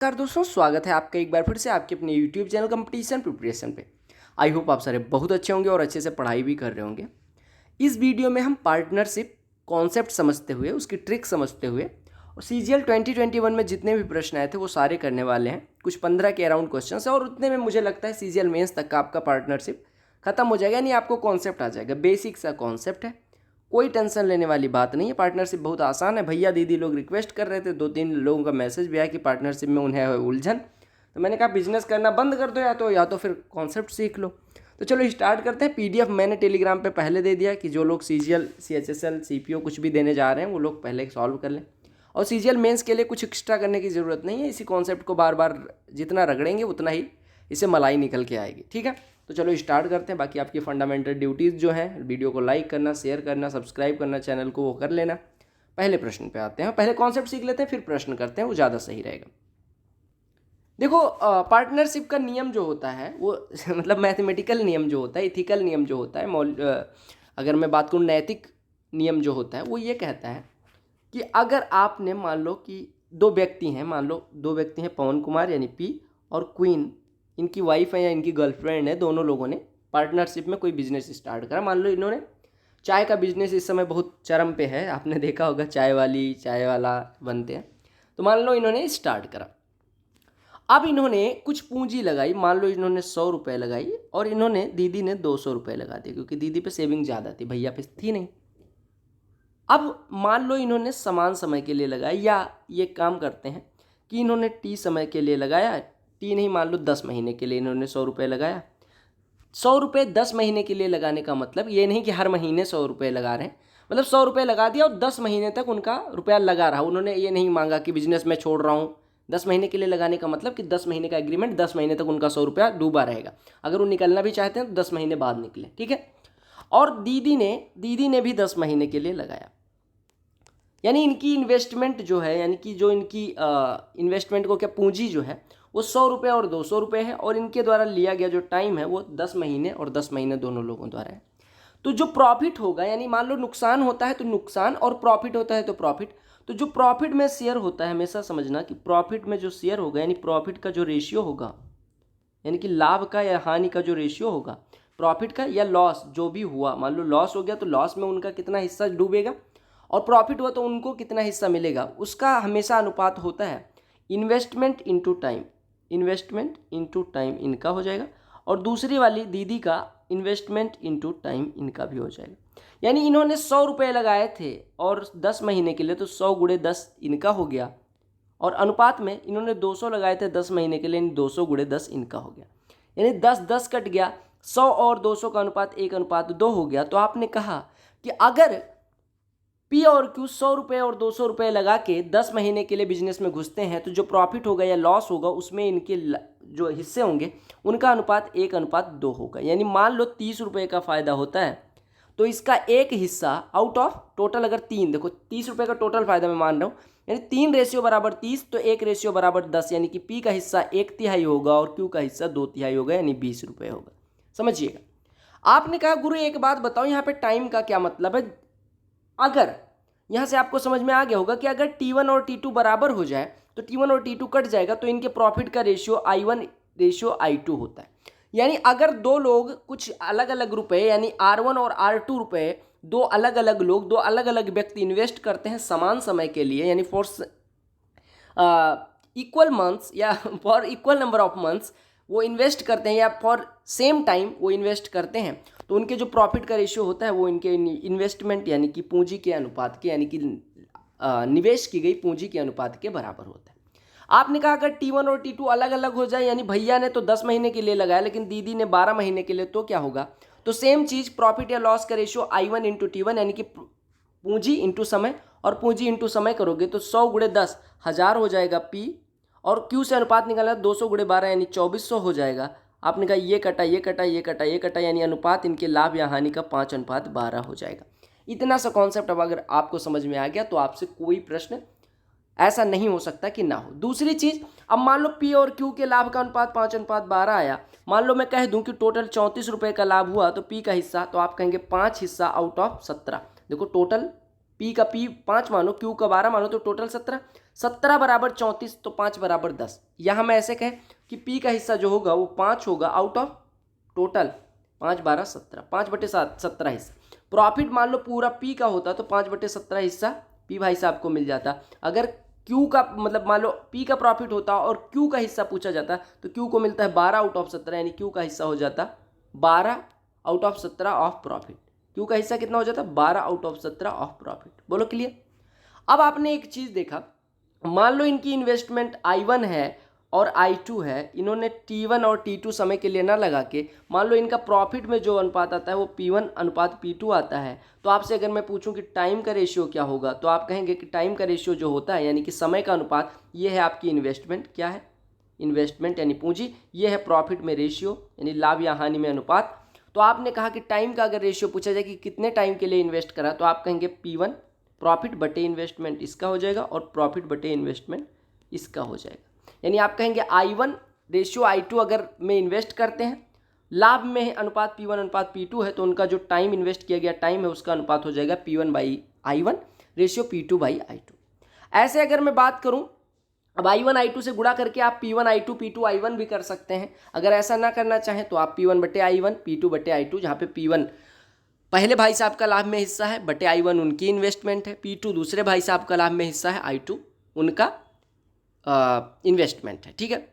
नमस्कार दोस्तों, स्वागत है आपका एक बार फिर से आपके अपने YouTube चैनल कंपटीशन प्रिपरेशन पे। आई होप आप सारे बहुत अच्छे होंगे और अच्छे से पढ़ाई भी कर रहे होंगे। इस वीडियो में हम पार्टनरशिप कॉन्सेप्ट समझते हुए, उसकी ट्रिक समझते हुए और CGL 2021 में जितने भी प्रश्न आए थे वो सारे करने वाले हैं। कुछ 15 के अराउंड क्वेश्चन है और उतने में मुझे लगता है CGL मेंस तक का आपका पार्टनरशिप खत्म हो जाएगा, यानी आपको कॉन्सेप्ट आ जाएगा। बेसिक सा कॉन्सेप्ट है, कोई टेंशन लेने वाली बात नहीं है। पार्टनरशिप बहुत आसान है। भैया दीदी लोग रिक्वेस्ट कर रहे थे, 2-3 लोगों का मैसेज भी आया कि पार्टनरशिप में उन्हें है उलझन, तो मैंने कहा बिजनेस करना बंद कर दो या तो फिर कॉन्सेप्ट सीख लो। तो चलो स्टार्ट करते हैं। PDF मैंने टेलीग्राम पे पहले दे दिया कि जो लोग CGL CHSL CPO कुछ भी देने जा रहे हैं वो लोग पहले सॉल्व कर लें। और CGL मेंस के लिए कुछ एक्स्ट्रा करने की ज़रूरत नहीं है। इसी कॉन्सेप्ट को बार बार जितना रगड़ेंगे उतना ही इसे मलाई निकल के आएगी। ठीक है, तो चलो स्टार्ट करते हैं। बाकी आपकी फंडामेंटल ड्यूटीज़ जो हैं, वीडियो को लाइक करना, शेयर करना, सब्सक्राइब करना, चैनल को वो कर लेना। पहले प्रश्न पे आते हैं। पहले कॉन्सेप्ट सीख लेते हैं, फिर प्रश्न करते हैं, वो ज़्यादा सही रहेगा। देखो, पार्टनरशिप का नियम जो होता है वो मतलब मैथमेटिकल नियम जो होता है, इथिकल नियम जो होता है, अगर मैं बात करूँ नैतिक नियम जो होता है वो ये कहता है कि अगर आपने मान लो कि दो व्यक्ति हैं, पवन कुमार यानी P और क्वीन, इनकी वाइफ है या इनकी गर्लफ्रेंड है, दोनों लोगों ने पार्टनरशिप में कोई बिजनेस स्टार्ट करा। मान लो इन्होंने चाय का बिजनेस इस समय बहुत चरम पे है, आपने देखा होगा चाय वाला बनते हैं। तो मान लो इन्होंने स्टार्ट करा। अब इन्होंने कुछ पूंजी लगाई, मान लो इन्होंने 100 रुपये लगाई और दीदी ने 200 रुपये लगा दिए, क्योंकि दीदी पे सेविंग ज़्यादा थी, भैया पे थी नहीं। अब मान लो इन्होंने समान समय के लिए लगाया, या ये काम करते हैं कि इन्होंने T समय के लिए लगाया, T नहीं, मान लो 10 महीने के लिए इन्होंने 100 रुपये लगाया। 100 रुपये 10 महीने के लिए लगाने का मतलब ये नहीं कि हर महीने 100 रुपये लगा रहे हैं, मतलब 100 रुपये लगा दिया और 10 महीने तक उनका रुपया लगा रहा। उन्होंने ये नहीं मांगा कि बिजनेस में छोड़ रहा हूँ। 10 महीने के लिए लगाने का मतलब कि 10 महीने का एग्रीमेंट, 10 महीने तक उनका 100 रुपया डूबा रहेगा। अगर वो निकलना भी चाहते हैं तो 10 महीने बाद निकले, ठीक है। और दीदी ने भी 10 महीने के लिए लगाया, यानी इनकी इन्वेस्टमेंट जो है, यानी कि जो इनकी इन्वेस्टमेंट को क्या पूंजी जो है वो 100 रुपये और 200 रुपये है, और इनके द्वारा लिया गया जो टाइम है वो 10 महीने और 10 महीने दोनों लोगों द्वारा है। तो जो प्रॉफिट होगा, यानी मान लो नुकसान होता है तो नुकसान और प्रॉफिट होता है तो प्रॉफिट, तो जो प्रॉफिट में शेयर होता है, हमेशा समझना कि प्रॉफिट में जो शेयर होगा, यानी प्रॉफिट का जो रेशियो होगा, यानी कि लाभ का या हानि का जो रेशियो होगा, प्रॉफिट का या लॉस जो भी हुआ, मान लो लॉस हो गया तो लॉस में उनका कितना हिस्सा डूबेगा, और प्रॉफिट हुआ तो उनको कितना हिस्सा मिलेगा, उसका हमेशा अनुपात होता है investment into time. Investment into time इनका हो जाएगा, और दूसरी वाली दीदी का इन्वेस्टमेंट इनटू टाइम इनका भी हो जाएगा। यानी इन्होंने 100 रुपये लगाए थे और 10 महीने के लिए, तो 100 गुणे 10 इनका हो गया, और अनुपात में इन्होंने 200 लगाए थे 10 महीने के लिए, यानी 200 गुणे 10 इनका हो गया, यानी 10-10 कट गया, 100 और 200 का अनुपात 1:2 हो गया। तो आपने कहा कि अगर P और Q 100 रुपये और 200 रुपये लगा के 10 महीने के लिए बिजनेस में घुसते हैं, तो जो प्रॉफिट होगा या लॉस होगा उसमें इनके जो हिस्से होंगे उनका अनुपात 1:2 होगा। यानी मान लो 30 रुपये का फ़ायदा होता है तो इसका एक हिस्सा आउट ऑफ टोटल, अगर 3, देखो 30 रुपये का टोटल फ़ायदा मैं मान रहा हूँ, यानी 3 रेशियो बराबर 30, तो 1 रेशियो बराबर 10, यानी कि P का हिस्सा 1/3 होगा और Q का हिस्सा 2/3 होगा, यानी 20 रुपये होगा। समझिएगा। आपने कहा गुरु एक बात बताओ, यहाँ पे टाइम का क्या मतलब है। अगर यहाँ से आपको समझ में आ गया होगा कि अगर T1 और T2 बराबर हो जाए तो T1 और T2 कट जाएगा, तो इनके प्रॉफिट का रेशियो I1 रेशियो I2 होता है। यानी अगर दो लोग कुछ अलग अलग रुपए, यानी R1 और R2 रुपए, दो अलग अलग लोग, दो अलग अलग व्यक्ति इन्वेस्ट करते हैं समान समय के लिए, यानी फॉर इक्वल मंथ्स या for equal number of months वो इन्वेस्ट करते हैं, या फॉर सेम टाइम वो इन्वेस्ट करते हैं, तो उनके जो प्रॉफिट का रेशियो होता है वो इनके इन्वेस्टमेंट यानी कि पूंजी के अनुपात के, यानी कि निवेश की गई पूंजी के अनुपात के बराबर होता है। आपने कहा अगर T1 और T2 अलग अलग हो जाए, यानी भैया ने तो 10 महीने के लिए लगाया लेकिन दीदी ने 12 महीने के लिए, तो क्या होगा। तो सेम चीज़ प्रॉफिट या लॉस का रेशियो I1 इंटू T1, यानी कि पूंजी इंटू समय, और पूंजी इंटू समय करोगे तो 100 गुणे 10 1000 हो जाएगा P, और Q से अनुपात निकाला 200 गुणे 12 यानी 2400 हो जाएगा। आपने कहा ये कटा ये कटा ये कटा ये कटा, यानी अनुपात इनके लाभ या हानि का 5:12 हो जाएगा। इतना सा कॉन्सेप्ट अब अगर आपको समझ में आ गया तो आपसे कोई प्रश्न ऐसा नहीं हो सकता कि ना हो। दूसरी चीज़, अब मान लो P और Q के लाभ का अनुपात 5:12 आया, मान लो मैं कह दूं कि टोटल 34 रुपये का लाभ हुआ, तो P का हिस्सा, तो आप कहेंगे 5 हिस्सा आउट ऑफ 17। देखो टोटल P का 5 मानो, Q का 12 मानो, तो टोटल 17। 17 बराबर 34 तो 5 बराबर 10। यहाँ मैं ऐसे कहें कि पी का हिस्सा जो होगा वो 5 होगा आउट ऑफ टोटल 5 12 17, 5/17 हिस्सा। प्रॉफिट मान लो पूरा पी का होता तो 5/17 हिस्सा पी भाई साहब को मिल जाता। अगर क्यू का मतलब मान लो पी का प्रॉफिट होता और क्यू का हिस्सा पूछा जाता तो क्यू को मिलता है 12 आउट ऑफ 17, यानी क्यू का हिस्सा हो जाता 12 out of 17 of profit. Q का हिस्सा कितना हो जाता 12 आउट ऑफ 17 ऑफ प्रॉफिट। बोलो क्लियर। अब आपने एक चीज़ देखा, मान लो इनकी इन्वेस्टमेंट I1 है और I2 है, इन्होंने T1 और T2 समय के लिए ना लगा के मान लो इनका प्रॉफिट में जो अनुपात आता है वो P1 अनुपात P2 आता है। तो आपसे अगर मैं पूछूं कि टाइम का रेशियो क्या होगा तो आप कहेंगे कि टाइम का रेशियो जो होता है यानी कि समय का अनुपात, ये है आपकी इन्वेस्टमेंट। क्या है? इन्वेस्टमेंट यानी पूंजी। ये है प्रॉफिट में रेशियो यानी लाभ या हानि में अनुपात। तो आपने कहा कि टाइम का अगर रेशियो पूछा जाए कि कितने टाइम के लिए इन्वेस्ट करा तो आप कहेंगे P1 प्रॉफिट बटे इन्वेस्टमेंट इसका हो जाएगा और प्रॉफिट बटे इन्वेस्टमेंट इसका हो जाएगा। यानी आप कहेंगे I1 रेशियो I2 अगर में इन्वेस्ट करते हैं, लाभ में अनुपात P1 अनुपात P2 है तो उनका जो टाइम इन्वेस्ट किया गया टाइम है उसका अनुपात हो जाएगा P1/I1 रेशियो P2/I2। ऐसे अगर मैं बात करूं, अब I1 I2 से गुणा करके आप P1 I2 P2 I1 भी कर सकते हैं। अगर ऐसा ना करना चाहें तो आप P1/I1 P2/I2, जहाँ पे P1 पहले भाई साहब का लाभ में हिस्सा है बटे I1 उनकी इन्वेस्टमेंट है, P2 दूसरे भाई साहब का लाभ में हिस्सा है, I2 उनका इन्वेस्टमेंट है। ठीक है।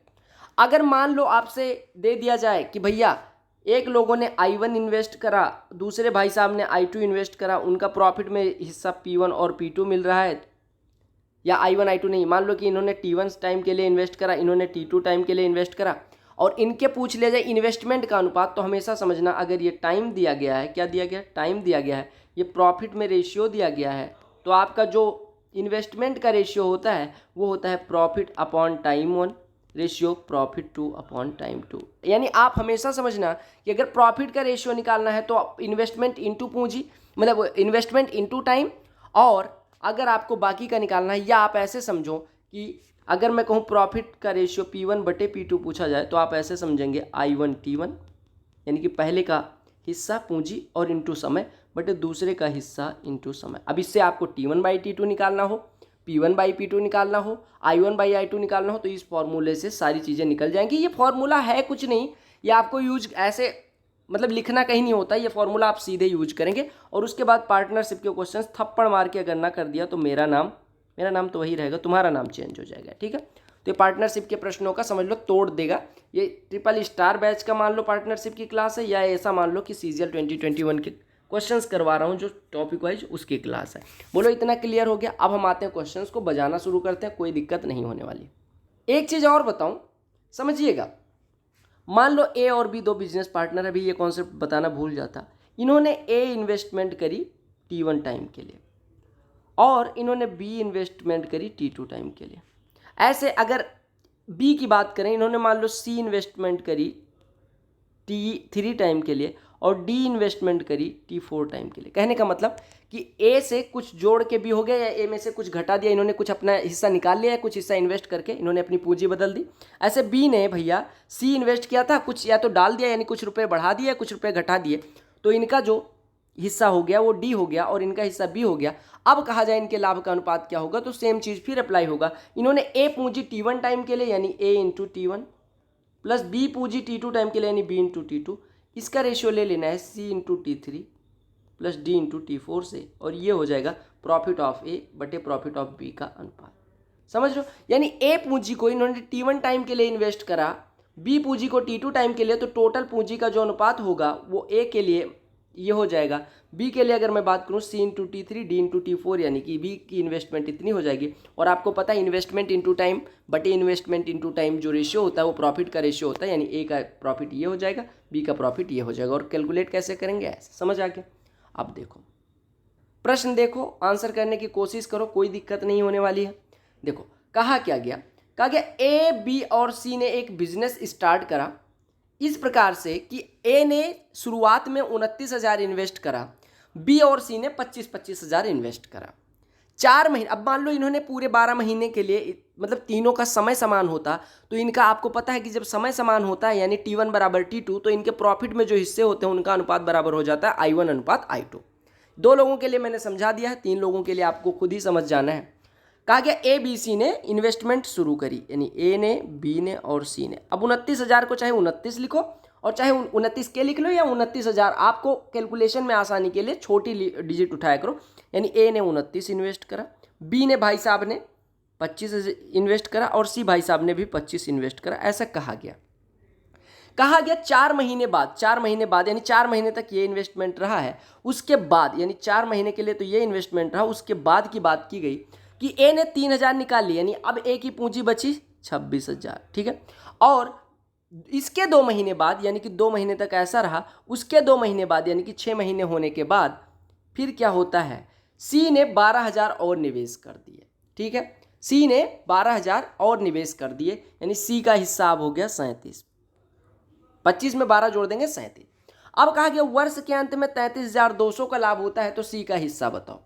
अगर मान लो आपसे दे दिया जाए कि भैया एक लोगों ने I1 इन्वेस्ट करा, दूसरे भाई साहब ने I2 इन्वेस्ट करा, उनका प्रॉफिट में हिस्सा P1 और P2 मिल रहा है, या I1 I2 नहीं, मान लो कि इन्होंने T1 टाइम के लिए इन्वेस्ट करा, इन्होंने T2 टाइम के लिए इन्वेस्ट करा और इनके पूछ लिया जाए इन्वेस्टमेंट का अनुपात, तो हमेशा समझना अगर ये टाइम दिया गया है, क्या दिया गया है? टाइम दिया गया है, ये प्रॉफिट में रेशियो दिया गया है, तो आपका जो इन्वेस्टमेंट का रेशियो होता है वो होता है profit upon time 1 ratio profit 2 upon time 2। यानी आप हमेशा समझना कि अगर प्रॉफिट का रेशियो निकालना है तो इन्वेस्टमेंट इंटू पूंजी, मतलब इन्वेस्टमेंट इंटू टाइम, और अगर आपको बाकी का निकालना है, या आप ऐसे समझो कि अगर मैं कहूँ प्रॉफिट का रेशियो P1/P2 पूछा जाए तो आप ऐसे समझेंगे I1 T1 यानी कि पहले का हिस्सा पूंजी और इंटू समय बटे दूसरे का हिस्सा इंटू समय। अब इससे आपको T1/T2 निकालना हो, P1/P2 निकालना हो, I1/I2 निकालना हो तो इस फॉर्मूले से सारी चीज़ें निकल जाएंगी। ये फॉर्मूला है कुछ नहीं, ये आपको यूज ऐसे मतलब लिखना कहीं नहीं होता, ये फॉर्मूला आप सीधे यूज करेंगे और उसके बाद पार्टनरशिप के क्वेश्चन थप्पड़ मार के अगर ना कर दिया तो मेरा नाम तो वही रहेगा, तुम्हारा नाम चेंज हो जाएगा। ठीक है। तो ये पार्टनरशिप के प्रश्नों का समझ लो तोड़ देगा। ये ट्रिपल स्टार बैच का मान लो पार्टनरशिप की क्लास है, या ऐसा मान लो कि CGL 2021 के क्वेश्चंस करवा रहा हूँ जो टॉपिक वाइज उसकी क्लास है। बोलो इतना क्लियर हो गया। अब हम आते हैं क्वेश्चंस को बजाना शुरू करते हैं, कोई दिक्कत नहीं होने वाली। एक चीज़ और बताऊँ, समझिएगा। मान लो A और B दो बिजनेस पार्टनर है, अभी ये कॉन्सेप्ट बताना भूल जाता। इन्होंने A इन्वेस्टमेंट करी T1 टाइम के लिए और इन्होंने B इन्वेस्टमेंट करी T2 टाइम के लिए। ऐसे अगर B की बात करें, इन्होंने मान लो C इन्वेस्टमेंट करी T3 टाइम के लिए और D इन्वेस्टमेंट करी T4 टाइम के लिए। कहने का मतलब कि A से कुछ जोड़ के B हो गया या A में से कुछ घटा दिया, इन्होंने कुछ अपना हिस्सा निकाल लिया, कुछ हिस्सा इन्वेस्ट करके इन्होंने अपनी पूंजी बदल दी। ऐसे B ने भैया C इन्वेस्ट किया था, कुछ या तो डाल दिया यानी कुछ रुपए बढ़ा दिए, कुछ रुपए घटा दिए, तो इनका जो हिस्सा हो गया वो D हो गया और इनका हिस्सा B हो गया। अब कहा जाए इनके लाभ का अनुपात क्या होगा, तो सेम चीज़ फिर अप्लाई होगा। इन्होंने A पूंजी T1 टाइम के लिए यानी A into T1 plus B पूंजी T2 टाइम के लिए यानी B इंटू T2, इसका रेशियो ले लेना है C into T3 plus D into T4 से, और ये हो जाएगा प्रॉफिट ऑफ A बटे प्रॉफिट ऑफ B का अनुपात। समझ लो, यानी A पूंजी को इन्होंने T1 टाइम के लिए इन्वेस्ट करा, B पूंजी को T2 टाइम के लिए, तो टोटल पूंजी का जो अनुपात होगा वो A के लिए ये हो जाएगा। B के लिए अगर मैं बात करूँ C into T3 D into T4 यानी कि B की इन्वेस्टमेंट इतनी हो जाएगी। और आपको पता है इन्वेस्टमेंट इंटू टाइम बटे इन्वेस्टमेंट इंटू टाइम जो रेशियो होता है वो प्रॉफिट का रेशियो होता है, यानी A का प्रॉफिट ये हो जाएगा, B का प्रॉफिट ये हो जाएगा। और कैलकुलेट कैसे करेंगे, ऐसे समझ आ गया। अब देखो प्रश्न, देखो आंसर करने की कोशिश करो, कोई दिक्कत नहीं होने वाली है। देखो कहा क्या गया, कहा गया A B और C ने एक बिजनेस स्टार्ट करा इस प्रकार से कि A ने शुरुआत में 29,000 इन्वेस्ट करा, B और C ने 25,000 इन्वेस्ट करा। 4 महीने, अब मान लो इन्होंने पूरे 12 महीने के लिए, मतलब तीनों का समय समान होता, तो इनका आपको पता है कि जब समय समान होता है यानी T1 बराबर T2, तो इनके प्रॉफिट में जो हिस्से होते हैं उनका अनुपात बराबर हो जाता है I1 अनुपात I2। 2 लोगों के लिए मैंने समझा दिया है, 3 लोगों के लिए आपको खुद ही समझ जाना है। कहा गया ए बी सी ने इन्वेस्टमेंट शुरू करी, यानी ए ने, बी ने और सी ने। अब 29,000 को चाहे 29 लिखो और चाहे 29 के लिख लो या 29,000, आपको कैलकुलेशन में आसानी के लिए छोटी डिजिट उठाया करो। यानी ए ने 29 इन्वेस्ट करा, बी ने भाई साहब ने 25 इन्वेस्ट करा और सी भाई साहब ने भी 25 इन्वेस्ट करा। ऐसा कहा गया 4 महीने बाद, 4 महीने बाद यानी 4 महीने तक ये इन्वेस्टमेंट रहा है। उसके बाद यानी 4 महीने के लिए तो ये इन्वेस्टमेंट रहा, उसके बाद की बात की गई कि ए ने 3,000 निकाल ली, यानी अब ए की पूंजी बची 26,000, ठीक है। और इसके 2 महीने बाद यानी कि 2 महीने तक ऐसा रहा, उसके 2 महीने बाद यानी कि 6 महीने होने के बाद फिर क्या होता है, सी ने 12,000 और निवेश कर दिए, ठीक है। सी ने 12,000 और निवेश कर दिए, यानी सी का हिस्सा अब हो गया 37, 25 में 12 जोड़ देंगे 37। अब कहा गया वर्ष के अंत में 33,200 का लाभ होता है, तो सी का हिस्सा बताओ।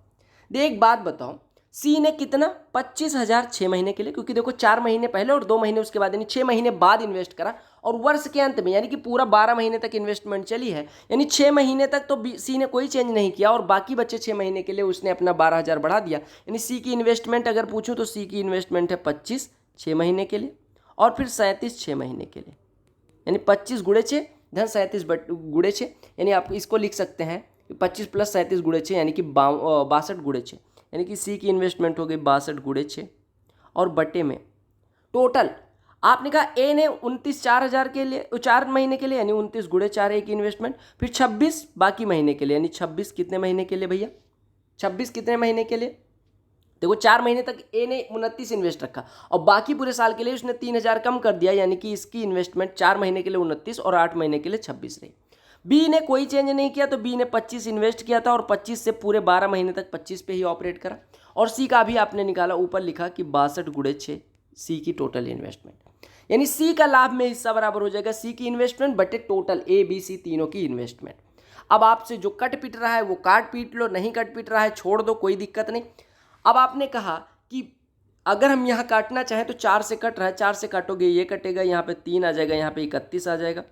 एक बात बताओ, सी ने कितना 25,000 6 महीने के लिए, क्योंकि देखो 4 महीने पहले और 2 महीने उसके बाद यानी 6 महीने बाद इन्वेस्ट करा, और वर्ष के अंत में यानी कि पूरा 12 महीने तक इन्वेस्टमेंट चली है, यानी 6 महीने तक तो सी ने कोई चेंज नहीं किया और बाकी बच्चे 6 महीने के लिए उसने अपना 12,000 बढ़ा दिया। यानी सी की इन्वेस्टमेंट अगर पूछूं तो सी की इन्वेस्टमेंट है 25 6 महीने के लिए और फिर 37 6 महीने के लिए, यानी 25 गुणे 6 धन 37 गुणे 6, यानी आप इसको लिख सकते हैं 25 प्लस 37 गुणे 6 यानी कि 62 गुणे 6, यानी कि सी की इन्वेस्टमेंट हो गई 62 गुणे 6 और बटे में टोटल आपने कहा ए ने 29 4,000 के लिए 4 महीने के लिए, यानी 29 गुणे 4 ए की इन्वेस्टमेंट, फिर 26 बाकी महीने के लिए, यानी 26 कितने महीने के लिए भैया, 26 कितने महीने के लिए, देखो 4 महीने तक ए ने 29 इन्वेस्ट रखा और बाकी पूरे साल के लिए उसने 3,000 कम कर दिया, यानी कि इसकी इन्वेस्टमेंट 4 महीने के लिए 29 और 8 महीने के लिए 26 रही। बी ने कोई चेंज नहीं किया, तो बी ने 25 इन्वेस्ट किया था और 25 से पूरे 12 महीने तक 25 पे ही ऑपरेट करा। और सी का भी आपने निकाला, ऊपर लिखा कि 62 गुणे 6 सी की टोटल इन्वेस्टमेंट, यानी सी का लाभ में हिस्सा बराबर हो जाएगा सी की इन्वेस्टमेंट बटे टोटल ए बी सी तीनों की इन्वेस्टमेंट। अब आपसे जो कट पीट रहा है वो काट पीट लो, नहीं कट पीट रहा है छोड़ दो, कोई दिक्कत नहीं। अब आपने कहा कि अगर हम यहाँ काटना चाहें तो 4 से कट रहा है, 4 से काटोगे ये कटेगा, यहाँ पे 3 आ जाएगा, यहाँ पे 31 आ जाएगा,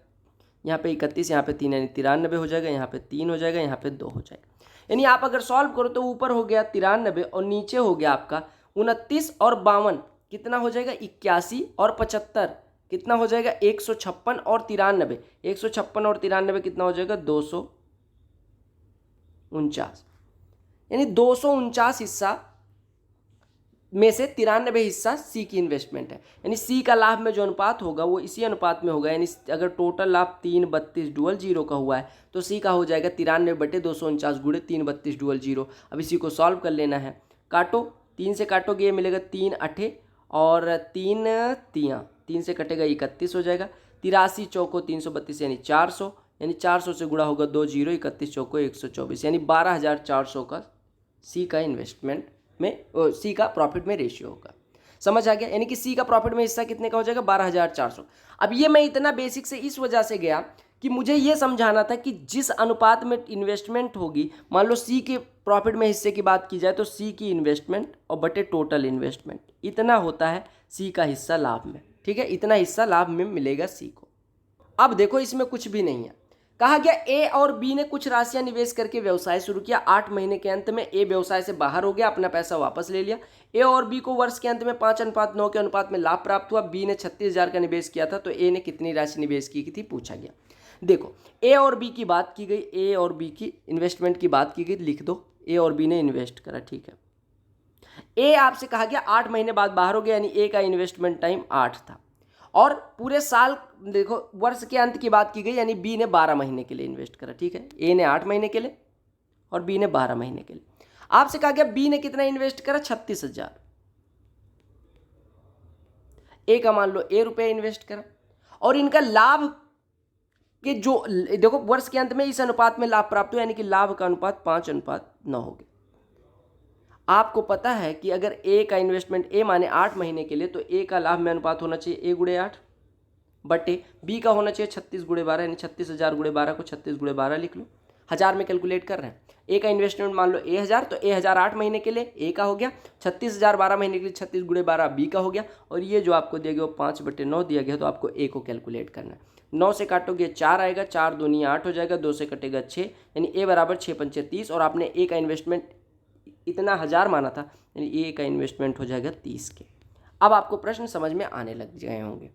यहाँ पे 31, यहाँ पे 3 यानी 93 हो जाएगा, यहाँ पे 3 हो जाएगा, यहाँ पे 2 हो जाएगा। यानी आप अगर सॉल्व करो तो ऊपर हो गया 93 और नीचे हो गया आपका 29 और 52 कितना हो जाएगा 81 और 75 कितना हो जाएगा 156 और 93, 156 और 93 कितना हो जाएगा 249, यानी 249 हिस्सा में से 93 हिस्सा सी की इन्वेस्टमेंट है। यानी सी का लाभ में जो अनुपात होगा वो इसी अनुपात में होगा, यानी अगर टोटल लाभ 3 32 डुअल 0 का हुआ है तो सी का हो जाएगा 93 बटे 249 गुणे 3 32 डुअल 0। अब इसी को सॉल्व कर लेना है, काटो 3 से काटोगे ये मिलेगा 3 8 और 3 3 से कटेगा 31 हो जाएगा, 83 चौको 332 यानी 400, यानी 400 से गुणा होगा 2 0, 31 चौको 124, यानी 12,400 का सी का इन्वेस्टमेंट में सी का प्रॉफिट में रेशियो होगा। समझ आ गया, यानी कि सी का प्रॉफिट में हिस्सा कितने का हो जाएगा 12,400। अब ये मैं इतना बेसिक से इस वजह से गया कि मुझे ये समझाना था कि जिस अनुपात में इन्वेस्टमेंट होगी, मान लो सी के प्रॉफिट में हिस्से की बात की जाए तो सी की इन्वेस्टमेंट और बटे टोटल इन्वेस्टमेंट इतना होता है सी का हिस्सा लाभ में, ठीक है, इतना हिस्सा लाभ में मिलेगा सी को। अब देखो इसमें कुछ भी नहीं है, कहा गया ए और बी ने कुछ राशियां निवेश करके व्यवसाय शुरू किया, 8 महीने के अंत में ए व्यवसाय से बाहर हो गया, अपना पैसा वापस ले लिया। ए और बी को वर्ष के अंत में 5:9 के अनुपात में लाभ प्राप्त हुआ। बी ने 36,000 का निवेश किया था, तो ए ने कितनी राशि निवेश की थी पूछा गया। देखो ए और बी की बात की गई, ए और बी की इन्वेस्टमेंट की बात की गई, लिख दो ए और बी ने इन्वेस्ट करा, ठीक है। ए आपसे कहा गया 8 महीने बाद बाहर हो गया, यानी ए का इन्वेस्टमेंट टाइम 8 था और पूरे साल देखो वर्ष के अंत की बात की गई, यानी बी ने 12 महीने के लिए इन्वेस्ट करा, ठीक है। ए ने 8 महीने के लिए और बी ने 12 महीने के लिए। आपसे कहा गया बी ने कितना इन्वेस्ट करा 36,000, ए का मान लो ए रुपये इन्वेस्ट करा और इनका लाभ के जो देखो वर्ष के अंत में इस अनुपात में लाभ प्राप्त हुआ, यानी कि लाभ का अनुपात 5:9 हो गया। आपको पता है कि अगर ए का इन्वेस्टमेंट ए माने 8 महीने के लिए, तो ए का लाभ में अनुपात होना चाहिए ए गुणे 8 बटे बी का होना चाहिए 36 गुणे 12, यानी 36,000 गुणे 12 को 36 गुणे 12 लिख लो, 1000 में कैलकुलेट कर रहे हैं। ए का इन्वेस्टमेंट मान लो ए 1000, तो ए 1000 8 महीने के लिए ए का हो गया, 36,000 12 महीने के लिए 36 गुणे 12 बी का हो गया, और ये जो आपको दिया गया वो 5/9 दिया गया, तो आपको ए को कैलकुलेट करना है। 9 से काटोगे 4 आएगा, 4 दूनी 8 हो जाएगा, 2 से कटेगा 6, यानी ए बराबर 6 पंचे 30, और आपने ए का इन्वेस्टमेंट इतना 1000 माना था, यानी ए का इन्वेस्टमेंट हो जाएगा 30 के। अब आपको प्रश्न समझ में आने लग गए होंगे।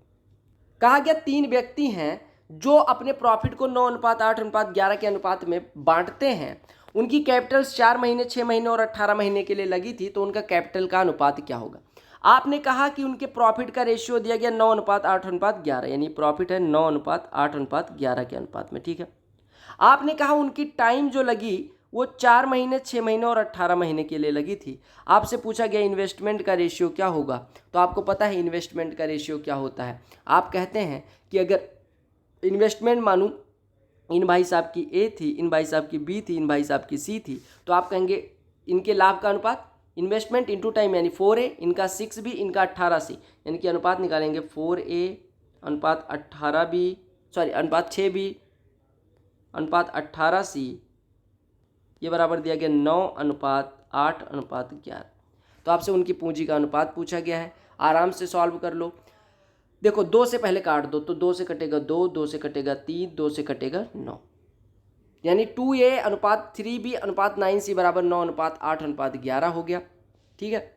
कहा गया 3 व्यक्ति हैं जो अपने प्रॉफिट को 9:8:11 के अनुपात में बांटते हैं। उनकी कैपिटल्स 4 महीने, 6 महीने और 18 महीने के लिए लगी थी, तो उनका कैपिटल का अनुपात क्या होगा। आपने कहा कि उनके प्रॉफिट का रेशियो दिया गया 9:8:11, यानी प्रॉफिट है 9:8:11 के अनुपात में, ठीक है। आपने कहा उनकी टाइम जो लगी वो 4 महीने, 6 महीने और 18 महीने के लिए लगी थी। आपसे पूछा गया इन्वेस्टमेंट का रेशियो क्या होगा, तो आपको पता है इन्वेस्टमेंट का रेशियो क्या होता है। आप कहते हैं कि अगर इन्वेस्टमेंट मानूं इन भाई साहब की ए थी, इन भाई साहब की बी थी, इन भाई साहब की सी थी, तो आप कहेंगे इनके लाभ का अनुपात इन्वेस्टमेंट इंटू टाइम, यानी 4A, इनका 6B, इनका 18C, यानी कि अनुपात निकालेंगे 4A अनुपात 18B, सॉरी अनुपात 6B अनुपात 18C, ये बराबर दिया गया 9:8:11। तो आपसे उनकी पूंजी का अनुपात पूछा गया है। आराम से सॉल्व कर लो। देखो 2 से पहले काट दो, तो 2 से कटेगा 2, 2 से कटेगा 3, 2 से कटेगा 9, यानी 2A अनुपात 3B अनुपात 9C बराबर 9:8:11 हो गया, ठीक है।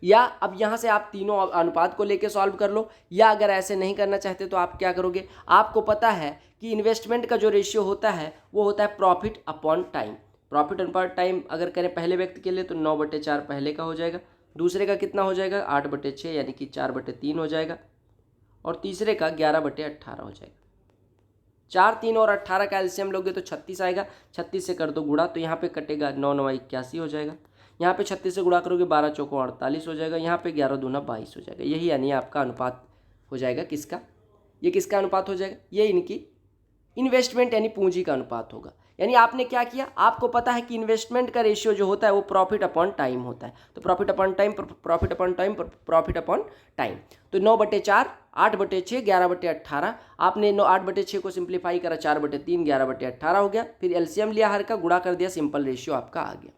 या अब यहाँ से आप तीनों अनुपात को लेके सॉल्व कर लो, या अगर ऐसे नहीं करना चाहते तो आप क्या करोगे, आपको पता है कि इन्वेस्टमेंट का जो रेशियो होता है वो होता है profit upon time. Profit upon time अगर करें पहले व्यक्ति के लिए तो 9/4 पहले का हो जाएगा, दूसरे का कितना हो जाएगा 8/6, यानी कि 4/3 हो जाएगा, और तीसरे का 11/18 हो जाएगा। 4, 3 और 18 का एलसीएम लोगे तो 36 आएगा। 36 से कर दो गुणा, तो यहाँ पे कटेगा 9 9 81 हो जाएगा। यहाँ पे 36 से गुणा करोगे 12 चौको 48 हो जाएगा। यहाँ पे 11 दूना 22 हो जाएगा। यही यानी आपका अनुपात हो जाएगा किसका, ये किसका अनुपात हो जाएगा, ये इनकी इन्वेस्टमेंट यानी पूंजी का अनुपात होगा। यानी आपने क्या किया, आपको पता है कि इन्वेस्टमेंट का रेशियो जो होता है वो प्रॉफिट अपॉन टाइम होता है, तो profit upon time, profit upon time, profit upon time. तो 9/4, 8/6, 11/18, आपने 8/6 को सिंप्लीफाई करा 4/3, 11/18 हो गया। फिर एलसीएम लिया हर का, गुणा कर दिया, सिंपल रेशियो आपका आ गया।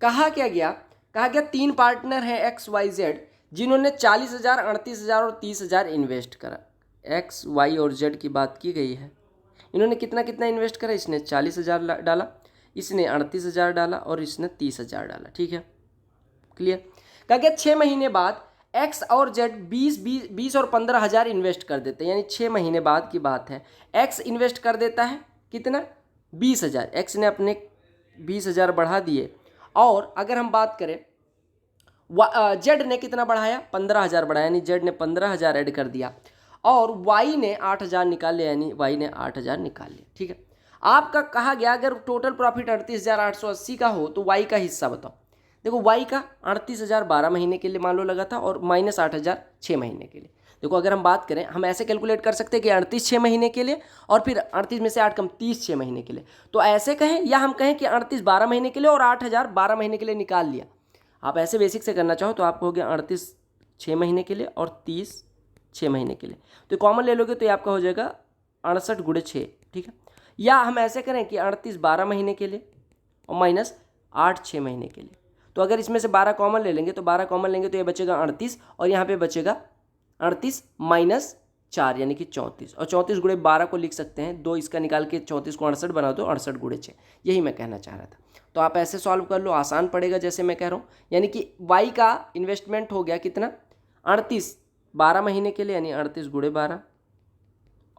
कहा क्या गया, कहा गया 3 पार्टनर हैं XYZ जिन्होंने 40,000, 38,000 और 30,000 इन्वेस्ट करा। X, Y और Z की बात की गई है। इन्होंने कितना कितना इन्वेस्ट करा, इसने 40,000 डाला, इसने 38,000 डाला और इसने 30,000 डाला, ठीक है, क्लियर। कहा गया 6 महीने बाद X और Z 20 और 15,000 इन्वेस्ट कर देते हैं, यानी 6 महीने बाद की बात है। X इन्वेस्ट कर देता है कितना 20,000, X ने अपने 20,000 बढ़ा दिए, और अगर हम बात करें जेड ने कितना बढ़ाया 15,000 बढ़ाया, यानी जेड ने 15,000 ऐड कर दिया, और वाई ने 8,000 निकाल लिया, यानी वाई ने 8,000 निकाल लिया, ठीक है। आपका कहा गया अगर टोटल प्रॉफिट 38,880 का हो तो वाई का हिस्सा बताओ। देखो वाई का 38,000 12 महीने के लिए मान लो लगा था, और -8,000 6 महीने के लिए। देखो अगर हम बात करें, हम ऐसे कैलकुलेट कर सकते हैं कि 38 6 महीने के लिए, और फिर 38 में से 8 कम 30 6 महीने के लिए। तो ऐसे कहें, या हम कहें कि 38 12 महीने के लिए और 8,000 12 महीने के लिए निकाल लिया। आप ऐसे बेसिक से करना चाहो तो आपको हो गया 38 6 महीने के लिए और 30 6 महीने के लिए। तो कॉमन ले लोगे तो ये आपका हो जाएगा 68 × 6, ठीक है। या हम ऐसे करें कि 38 12 महीने के लिए और -8 6 महीने के लिए। तो अगर इसमें से 12 कॉमन ले लेंगे, तो 12 कॉमन लेंगे तो ये बचेगा 38, और यहाँ पे बचेगा 38 - 4 यानी कि 34, और 34 × 12 को लिख सकते हैं, 2 इसका निकाल के 34 को 68 बना दो, 68 × 6। यही मैं कहना चाह रहा था। तो आप ऐसे सॉल्व कर लो, आसान पड़ेगा जैसे मैं कह रहा हूँ। यानी कि वाई का इन्वेस्टमेंट हो गया कितना 38 12 महीने के लिए, यानी 38 × 12,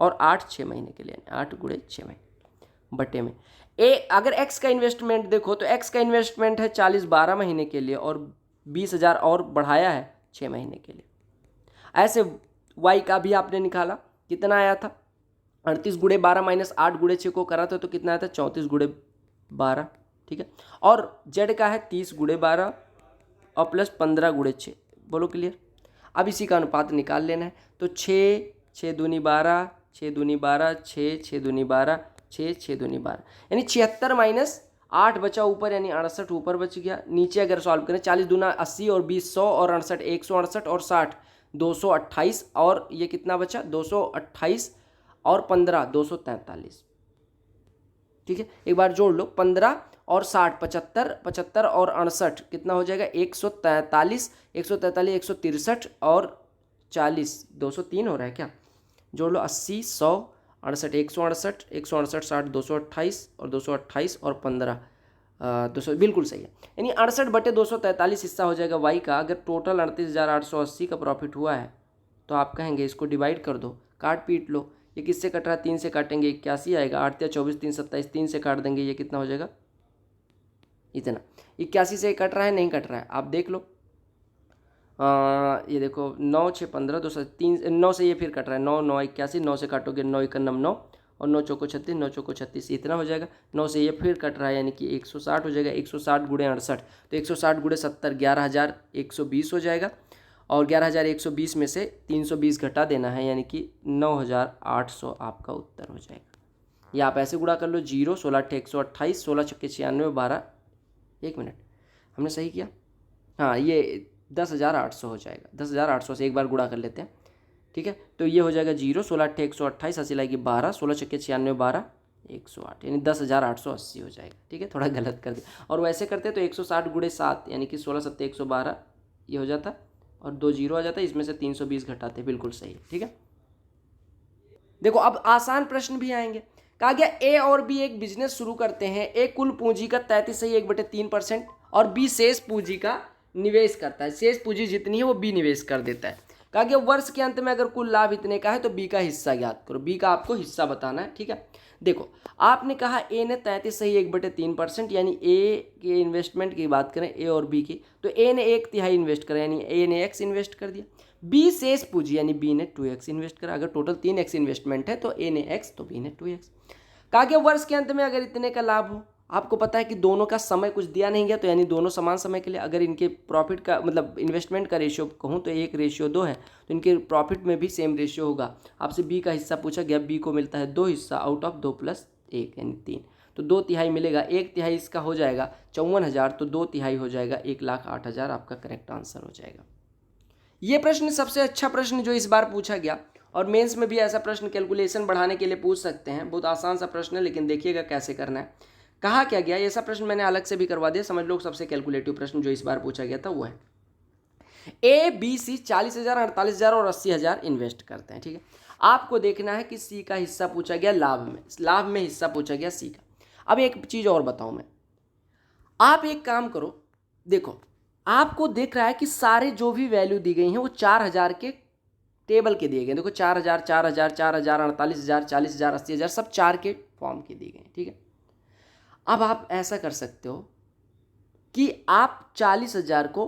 और 8 6 महीने के लिए, यानी 8 × 6 महीने बटे में। अगर एक्स का इन्वेस्टमेंट देखो तो एक्स का इन्वेस्टमेंट है 40 12 महीने के लिए, और 20,000 और बढ़ाया है 6 महीने के लिए। ऐसे वाई का भी आपने निकाला, कितना आया था 38 × 12 -8 × 6 को करा था तो कितना आया था 34 × 12, ठीक है। और जेड का है 30 × 12 और प्लस 15 × 6, बोलो क्लियर। अब इसी का अनुपात निकाल लेना है, तो 6 6 दूनी 12, 6 दूनी 12, 6 6 दूनी 12, 6 6 दूनी 12, यानी 76 - 8 बचा ऊपर, यानी 68 ऊपर बच गया। नीचे अगर सॉल्व करें 40 दूना 80 और 20 100 और 68 168 और 60 228, और ये कितना बचा 228 और 15 243, ठीक है। एक बार जोड़ लो, 15 और 60 75 75 और 68 कितना हो जाएगा 143 143 163 और 40 203 हो रहा है क्या, जोड़ लो 80 100 68 168 168 60 228 और 228 और 15 200 बिल्कुल सही है। यानी 68/243 हिस्सा हो जाएगा वाई का। अगर टोटल 38,880 का प्रॉफिट हुआ है तो आप कहेंगे इसको डिवाइड कर दो, काट पीट लो। ये किससे कट रहा है? 3 से काटेंगे 81 आएगा। 8 या 24, 3 27, 3 से काट देंगे, ये कितना हो जाएगा? इतना। 81 से कट रहा है, नहीं कट रहा है, आप देख लो। ये देखो 9 6 15 203 9 से ये फिर कट रहा है। 9 9 81, 9 से काटोगे 9 1 9 और 9 चौको 36, 9 चौको 36, इतना हो जाएगा। 9 से ये फिर कट रहा है यानी कि 160 हो जाएगा। 160 गुणे 68 तो 160 गुणे 70 11,120 हो जाएगा। और 11,120 में से 320 घटा देना है यानी कि 9,800 आपका उत्तर हो जाएगा। ये आप ऐसे गुणा कर लो। 0 16 8 128, 16 छक्के 96, 12 1 मिनट हमने सही किया। हाँ, ये 10,800 हो जाएगा। 10,800 से एक बार गुणा कर लेते हैं, ठीक है। तो ये हो जाएगा 0 16 8 128, अस्सी लाएगी 12, 16 छक्के 96, 12 108 यानी 10,880 हो जाएगा, ठीक है। थोड़ा गलत कर दिया। और वैसे करते तो 160 गुणे 7 यानी कि 16 7 112 ये हो जाता और 2 0 आ जाता, इसमें से 320 घटाते, बिल्कुल सही है, ठीक है। देखो अब आसान प्रश्न भी आएंगे। कहा गया ए और बी एक बिजनेस शुरू करते हैं। ए कुल पूंजी का 33.1/3% और बी शेष पूंजी का निवेश करता है। शेष पूंजी जितनी है वो बी निवेश कर देता है। कहा गया वर्ष के अंत में अगर कुल लाभ इतने का है तो बी का हिस्सा ज्ञात करो। बी का आपको हिस्सा बताना है, ठीक है। देखो आपने कहा ए ने 33.1/3% यानी ए के इन्वेस्टमेंट की बात करें ए और बी की, तो ए ने 1/3 इन्वेस्ट करा यानी ए ने x इन्वेस्ट कर दिया। बी शेष पूंजी यानी बी ने 2x इन्वेस्ट करा। अगर टोटल 3x इन्वेस्टमेंट है तो ए ने x तो बी ने 2x। कहा गया वर्ष के अंत में अगर इतने का लाभ हो, आपको पता है कि दोनों का समय कुछ दिया नहीं गया तो यानी दोनों समान समय के लिए। अगर इनके प्रॉफिट का मतलब इन्वेस्टमेंट का रेशियो कहूँ तो 1:2 है, तो इनके प्रॉफिट में भी सेम रेशियो होगा। आपसे बी का हिस्सा पूछा गया, बी को मिलता है 2 हिस्सा आउट ऑफ 2 + 1 यानी 3, तो 2/3 मिलेगा। 1/3 इसका हो जाएगा 54,000, तो 2/3 हो जाएगा 1,08,000 आपका करेक्ट आंसर हो जाएगा। ये प्रश्न सबसे अच्छा प्रश्न जो इस बार पूछा गया, और मेंस में भी ऐसा प्रश्न कैलकुलेशन बढ़ाने के लिए पूछ सकते हैं। बहुत आसान सा प्रश्न है, लेकिन देखिएगा कैसे करना है। कहा क्या गया, ऐसा प्रश्न मैंने अलग से भी करवा दिया, समझ लो। सबसे कैलकुलेटिव प्रश्न जो इस बार पूछा गया था वो है ए बी सी 40,000 48,000 और 80,000 इन्वेस्ट करते हैं, ठीक है। आपको देखना है कि सी का हिस्सा पूछा गया लाभ में हिस्सा पूछा गया सी का। अब एक चीज और बताऊं मैं, आप एक काम करो, देखो आपको देख रहा है कि सारे जो भी वैल्यू दी गई हैं वो 4,000 के टेबल के दिए गए। देखो 4,000 4,000 4,000 48,000 40,000 80,000 सब 4 के फॉर्म के दिए गए, ठीक है। अब आप ऐसा कर सकते हो कि आप 40,000 को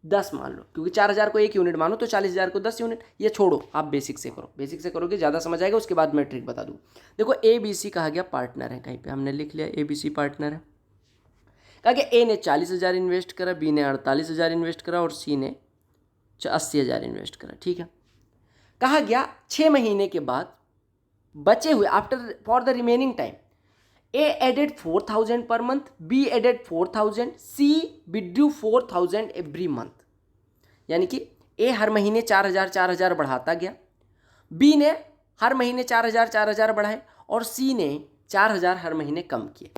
10 मान लो, क्योंकि 4,000 को 1 यूनिट मानो, तो 40,000 को 10 यूनिट। ये छोड़ो, आप बेसिक से करो, बेसिक से करोगे ज़्यादा समझ आएगा। उसके बाद मैं ट्रिक बता दूँ। देखो ए बी सी कहा गया पार्टनर है, कहीं पे हमने लिख लिया ए बी सी पार्टनर है। कहा गया ए ने 40,000 इन्वेस्ट करा, बी ने 48,000 इन्वेस्ट करा और सी ने 80,000 इन्वेस्ट करा, ठीक है। कहा गया 6 महीने के बाद बचे हुए after for the remaining time A added 4,000 per month, B added 4,000, C withdrew 4,000 every month. यानी कि ए हर महीने 4,000 4,000 बढ़ाता गया, बी ने हर महीने 4,000 4,000 बढ़ाए और सी ने 4,000 हर महीने कम किए।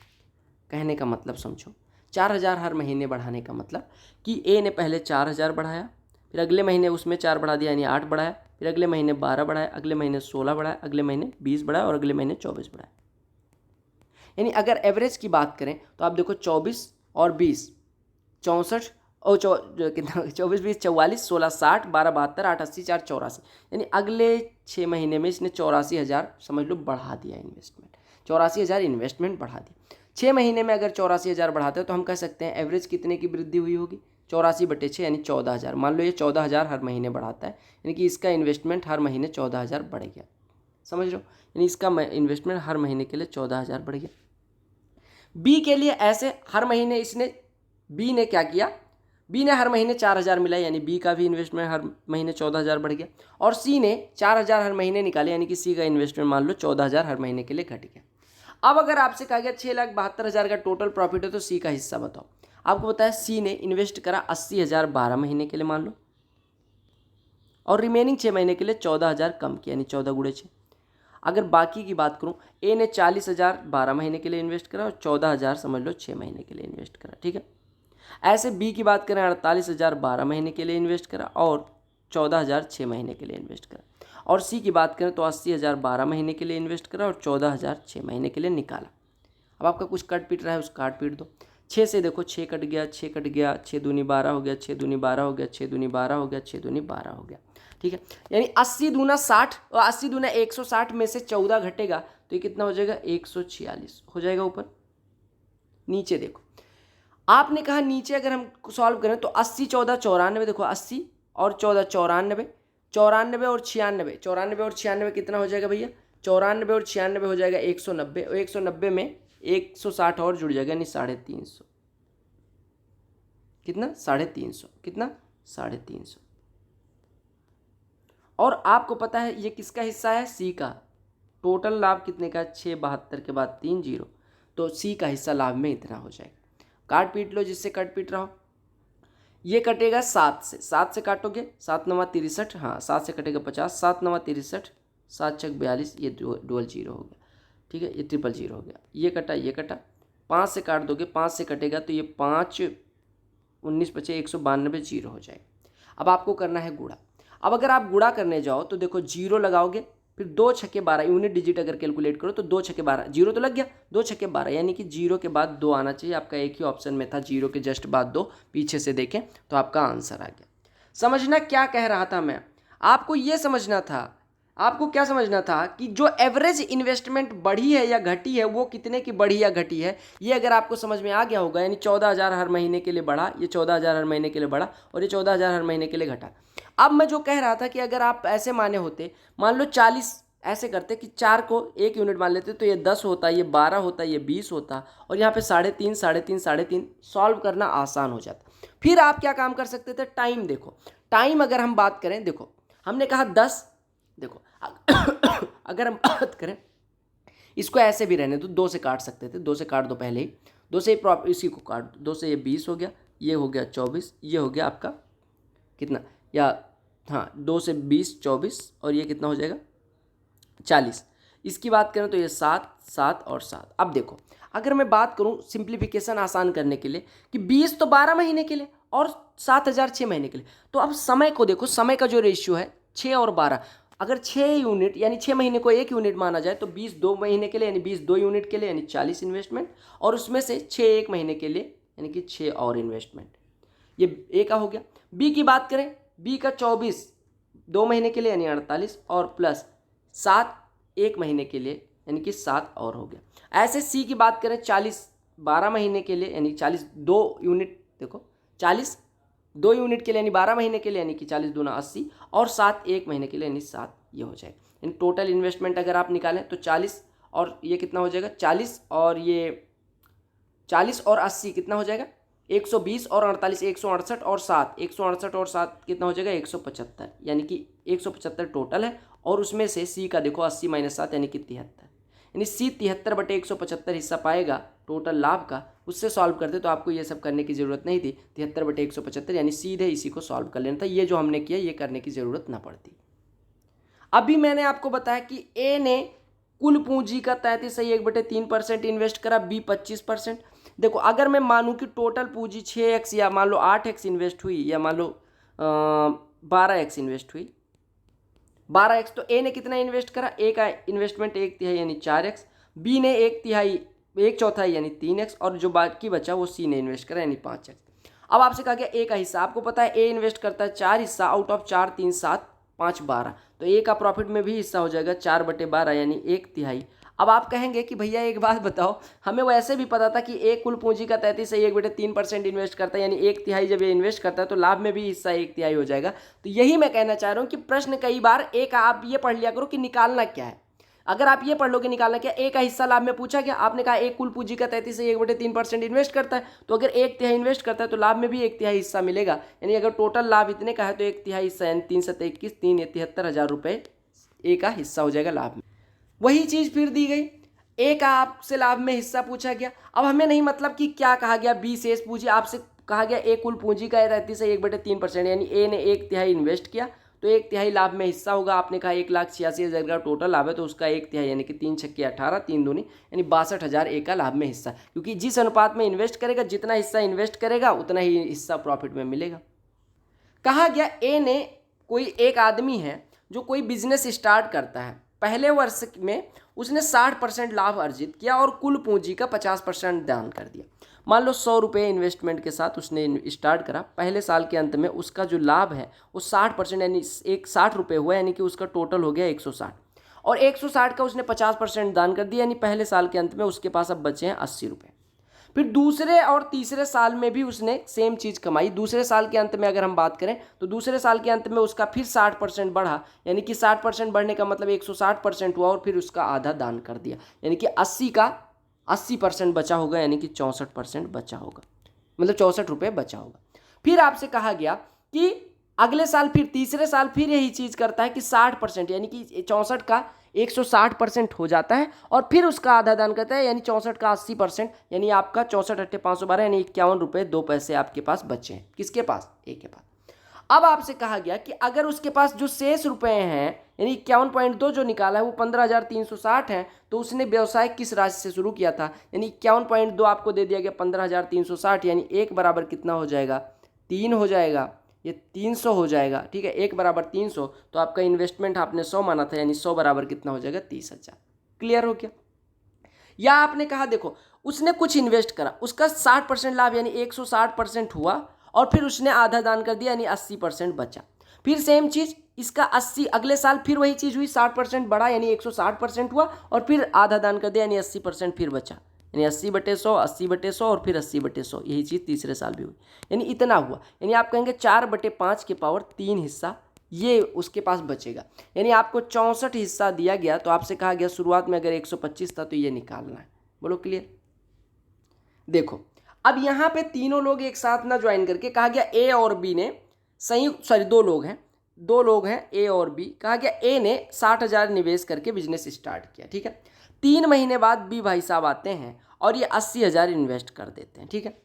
कहने का मतलब समझो, 4,000 हर महीने बढ़ाने का मतलब कि ए ने पहले 4,000 बढ़ाया, फिर अगले महीने उसमें 4 बढ़ा दिया यानी 8 बढ़ाया, फिर अगले महीने 12 बढ़ाया, अगले महीने 16 बढ़ाया, अगले महीने 20 बढ़ाया और अगले महीने 24 बढ़ाया। यानी अगर एवरेज की बात करें तो आप देखो 24 और 20 64 और कितना 24 20 44 16 60 12 72 8 80 4 84, यानी अगले 6 महीने में इसने 84,000 समझ लो बढ़ा दिया इन्वेस्टमेंट। 84,000 इन्वेस्टमेंट बढ़ा दी। 6 महीने में अगर 84,000 बढ़ाते हो तो हम कह सकते हैं एवरेज कितने की वृद्धि हुई होगी? 84/6 यानी 14,000। मान लो ये 14,000 हर महीने बढ़ाता है, यानी कि इसका इन्वेस्टमेंट हर महीने 14,000 बढ़ गया। समझ लो, यानी इसका इन्वेस्टमेंट हर महीने के लिए 14,000 बढ़ गया। बी के लिए ऐसे हर महीने बी ने क्या किया, बी ने हर महीने 4,000 मिला, यानी बी का भी इन्वेस्टमेंट हर महीने 14,000 बढ़ गया। और सी ने 4,000 हर महीने निकाले, यानी कि सी का इन्वेस्टमेंट मान लो 14,000 हर महीने के लिए घट गया। अब अगर आपसे कहा गया 6,72,000 का टोटल प्रॉफिट है तो सी का हिस्सा बताओ। आपको पता है सी ने इन्वेस्ट करा 80,000 12 महीने के लिए मान लो, और रिमेनिंग 6 महीने के लिए 14,000 कम किया, यानी 14 × 6। अगर बाकी की बात करूं, ए ने 40,000 12 महीने के लिए इन्वेस्ट करा और 14,000 समझ लो 6 महीने के लिए इन्वेस्ट करा, ठीक है। ऐसे बी की बात करें 48,000 12 महीने के लिए इन्वेस्ट करा और 14,000 6 महीने के लिए इन्वेस्ट करा। और सी की बात करें तो 80,000 12 महीने के लिए इन्वेस्ट करा और 14,000 6 महीने के लिए निकाला। अब आपका कुछ कट पीट रहा है, उस काट पीट दो। 6 से देखो 6 कट गया, 6 कट गया, 6 दूनी 12 हो गया, 6 दूनी 12 हो गया, 6 दूनी 12 हो गया, 6 दूनी 12 हो गया। ठीक है, यानी 80 दूना 60 और 80 दूना 160 में से 14 घटेगा तो ये कितना हो जाएगा 146 हो जाएगा। ऊपर नीचे देखो, आपने कहा नीचे अगर हम सॉल्व करें तो 80 14 94, देखो 80 और 14 94, 94 और 96, 94 और 96 कितना हो जाएगा भैया, 94 और 96 हो जाएगा 190, और 190 में 160 और जुड़ जाएगा यानी 350, कितना 350, कितना 350। और आपको पता है ये किसका हिस्सा है, सी का। टोटल लाभ कितने का, 672 के बाद 3 जीरो, तो सी का हिस्सा लाभ में इतना हो जाएगा। काट पीट लो जिससे कट पीट रहा हो। ये कटेगा 7 से, 7 से काटोगे 7 9 63, हाँ 7 से कटेगा 50, 7 9 63, 7 6 42, ये डबल जीरो हो गया। ठीक है, ये ट्रिपल जीरो हो गया। ये कटा 5 से काट दोगे, 5 से कटेगा तो ये 5 19 बचे 192, जीरो हो जाएगा। अब आपको करना है गुणा। अब अगर आप गुणा करने जाओ तो देखो जीरो लगाओगे, फिर 2 छक्के 12, यूनिट डिजिट अगर कैलकुलेट करो तो 2 छक्के 12, जीरो तो लग गया, 2 छक्के 12 यानी कि जीरो के बाद 2 आना चाहिए। आपका एक ही ऑप्शन में था, जीरो के जस्ट बाद 2, पीछे से देखें तो आपका आंसर आ गया। समझना क्या कह रहा था मैं, आपको ये समझना था, आपको क्या समझना था कि जो एवरेज इन्वेस्टमेंट बढ़ी है या घटी है वो कितने की बढ़ी या घटी है। ये अगर आपको समझ में आ गया होगा, यानी 14,000 हर महीने के लिए बढ़ा, ये 14,000 हर महीने के लिए बढ़ा और ये 14,000 हर महीने के लिए घटा। अब मैं जो कह रहा था कि अगर आप ऐसे माने होते, मान लो 40 ऐसे करते कि 4 को 1 यूनिट मान लेते तो ये 10 होता, ये 12 होता, ये 20 होता, और यहाँ पे 3.5 3.5 3.5 सॉल्व करना आसान हो जाता। फिर आप क्या काम कर सकते थे, टाइम देखो, टाइम अगर हम बात करें, देखो हमने कहा 10, देखो अगर हम बात करें इसको ऐसे भी रहने दो, 2 से काट सकते थे, 2 से काट दो पहले ही, 2 से इसी को काट दो, 2 से ये 20 हो गया, ये हो गया 24, ये हो गया आपका कितना, या हाँ 2 से 20 24, और ये कितना हो जाएगा 40। इसकी बात करें तो ये 7 7 और 7। अब देखो अगर मैं बात करूं सिंप्लीफिकेशन आसान करने के लिए कि 20 तो 12 महीने के लिए और 7,000 6 महीने के लिए, तो अब समय को देखो, समय का जो रेशियो है 6 और 12, अगर 6 यूनिट यानी 6 महीने को 1 यूनिट माना जाए तो 20 2 महीने के लिए यानी 20 2 यूनिट के लिए यानी 40 इन्वेस्टमेंट, और उसमें से 6 1 महीने के लिए यानी कि 6 और इन्वेस्टमेंट। ये ए का हो गया। बी की बात करें, बी का 24 2 महीने के लिए यानी 48, और प्लस 7 1 महीने के लिए यानी कि 7 और हो गया। ऐसे सी की बात करें, 40 12 महीने के लिए यानी 40 2 यूनिट, देखो 40 2 यूनिट के लिए यानी 12 महीने के लिए यानी कि 40 दूना 80, और 7 1 महीने के लिए यानी 7, ये हो जाएगा। यानी टोटल इन्वेस्टमेंट अगर आप निकालें तो 40 और ये कितना हो जाएगा, 40 और ये 40 और 80 कितना हो जाएगा 120, और 48 168, और 7 168 और 7 कितना हो जाएगा 175, यानी कि 175 टोटल है। और उसमें से सी का देखो 80 - 7 यानी कि 73, यानी सी 73/175 हिस्सा पाएगा टोटल लाभ का। उससे सॉल्व करते तो आपको ये सब करने की ज़रूरत नहीं थी, 73/175 यानी सीधे इसी को सॉल्व कर लेना था। ये जो हमने किया ये करने की ज़रूरत ना पड़ती। अभी मैंने आपको बताया कि ए ने कुल पूंजी का 33.1/3% इन्वेस्ट करा, बी 25%। देखो अगर मैं मानूं कि टोटल पूंजी 6x या मान लो 8x इन्वेस्ट हुई, या मान लो 12x इन्वेस्ट हुई, 12x, तो ए ने कितना इन्वेस्ट करा, ए का इन्वेस्टमेंट 1/3 यानी 4x, बी ने 1/4 यानी 3x, और जो बाकी बचा वो सी ने इन्वेस्ट करा यानी 5x। अब आपसे कहा गया ए का हिस्सा, आपको पता है ए इन्वेस्ट करता है 4 हिस्सा, आउट ऑफ 4 3 7 5 12, तो ए का प्रॉफिट में भी हिस्सा हो जाएगा 4/12 यानी 1/3। अब आप कहेंगे कि भैया एक बात बताओ, हमें वैसे भी पता था कि ए कुल पूंजी का 33.1/3% इन्वेस्ट करता है, यानी 1/3 जब ये इन्वेस्ट करता है तो लाभ में भी हिस्सा 1/3 हो जाएगा। तो यही मैं कहना चाह रहा हूँ कि प्रश्न कई बार ए का आप ये पढ़ लिया करो कि निकालना क्या है। अगर आप ये पढ़ लो कि निकालना क्या, ए का हिस्सा लाभ में पूछा गया, आपने कहा एक कुल पूंजी का 33.1/3% इन्वेस्ट करता है, तो अगर 1/3 इन्वेस्ट करता है तो लाभ में भी 1/3 हिस्सा मिलेगा। यानी अगर टोटल लाभ इतने का है तो 1/3 हिस्सा यानी 3 7 21 3 73,000 रुपये ए का हिस्सा हो जाएगा लाभ में। वही चीज़ फिर दी गई, ए का आपसे लाभ में हिस्सा पूछा गया। अब हमें नहीं मतलब कि क्या कहा गया, बी शेष पूंजी, आपसे कहा गया ए कुल पूंजी का 33.1/3% यानी ए ने 1/3 इन्वेस्ट किया तो 1/3 लाभ में हिस्सा होगा। आपने कहा 1,86,000 का टोटल लाभ है तो उसका 1/3 यानी कि 3 छक्के 18 3 दूनी यानी 62,000 ए का लाभ में हिस्सा, क्योंकि जिस अनुपात में इन्वेस्ट करेगा, जितना हिस्सा इन्वेस्ट करेगा उतना ही हिस्सा प्रॉफिट में मिलेगा। कहा गया ए ने, कोई एक आदमी है जो कोई बिजनेस स्टार्ट करता है, पहले वर्ष में उसने 60% लाभ अर्जित किया और कुल पूंजी का 50% दान कर दिया। मान लो 100 रुपये इन्वेस्टमेंट के साथ उसने स्टार्ट करा, पहले साल के अंत में उसका जो लाभ है वो 60% यानी 60 रुपये हुआ, यानी कि उसका टोटल हो गया 160, और 160 का उसने 50% दान कर दिया, यानी पहले साल के अंत में उसके पास अब बचे हैं 80 रुपये। फिर दूसरे और तीसरे साल में भी उसने सेम चीज़ कमाई। दूसरे साल के अंत में अगर हम बात करें तो दूसरे साल के अंत में उसका फिर 60% बढ़ा, यानी कि 60% बढ़ने का मतलब 160% हुआ, और फिर उसका आधा दान कर दिया, यानी कि 80 का 80% बचा होगा, यानी कि 64% बचा होगा, मतलब 64 रुपये बचा होगा। फिर आपसे कहा गया कि अगले साल फिर तीसरे साल फिर यही चीज़ करता है कि 60%, यानी कि 64 का 160% हो जाता है, और फिर उसका आधा दान करता है, यानी 64 का 80%, यानी आपका 64 अट्ठे 512, यानी 51 रुपये 2 पैसे आपके पास बचे हैं। किसके पास? ए के पास। अब आपसे कहा गया कि अगर उसके पास जो शेष रुपए हैं, यानी 51.2 जो निकाला है वो 15,360 है, तो उसने व्यवसाय किस राशि से शुरू किया था? यानी 51.2 आपको दे दिया गया 15,360, यानी 1 बराबर कितना हो जाएगा? 3 हो जाएगा, ये 300 हो जाएगा। ठीक है, 1 बराबर 300, तो आपका इन्वेस्टमेंट आपने 100 माना था, यानी 100 बराबर कितना हो जाएगा? 30,000। क्लियर हो गया? या आपने कहा देखो उसने कुछ इन्वेस्ट करा, उसका 60% लाभ यानी 160% हुआ, और फिर उसने आधा दान कर दिया, यानी 80% बचा। फिर सेम चीज इसका 80, अगले साल फिर वही चीज हुई, 60% बढ़ा यानी 160% हुआ, और फिर आधा दान कर दिया यानी 80% फिर बचा, यानी 80/100, 80/100 और फिर 80/100। यही चीज़ तीसरे साल भी हुई, यानी इतना हुआ। यानी आप कहेंगे 4/5 के पावर 3 हिस्सा ये उसके पास बचेगा, यानी आपको 64 हिस्सा दिया गया, तो आपसे कहा गया शुरुआत में अगर 125 था तो ये निकालना है। बोलो क्लियर? देखो अब यहाँ पे तीनों लोग एक साथ ना ज्वाइन करके कहा गया ए और बी ने संयुक्त, सॉरी दो लोग हैं ए और बी, कहा गया ए ने 60,000 निवेश करके बिजनेस स्टार्ट किया। ठीक है, 3 महीने बाद बी भाई साहब आते हैं और ये 80,000 इन्वेस्ट कर देते हैं। ठीक है,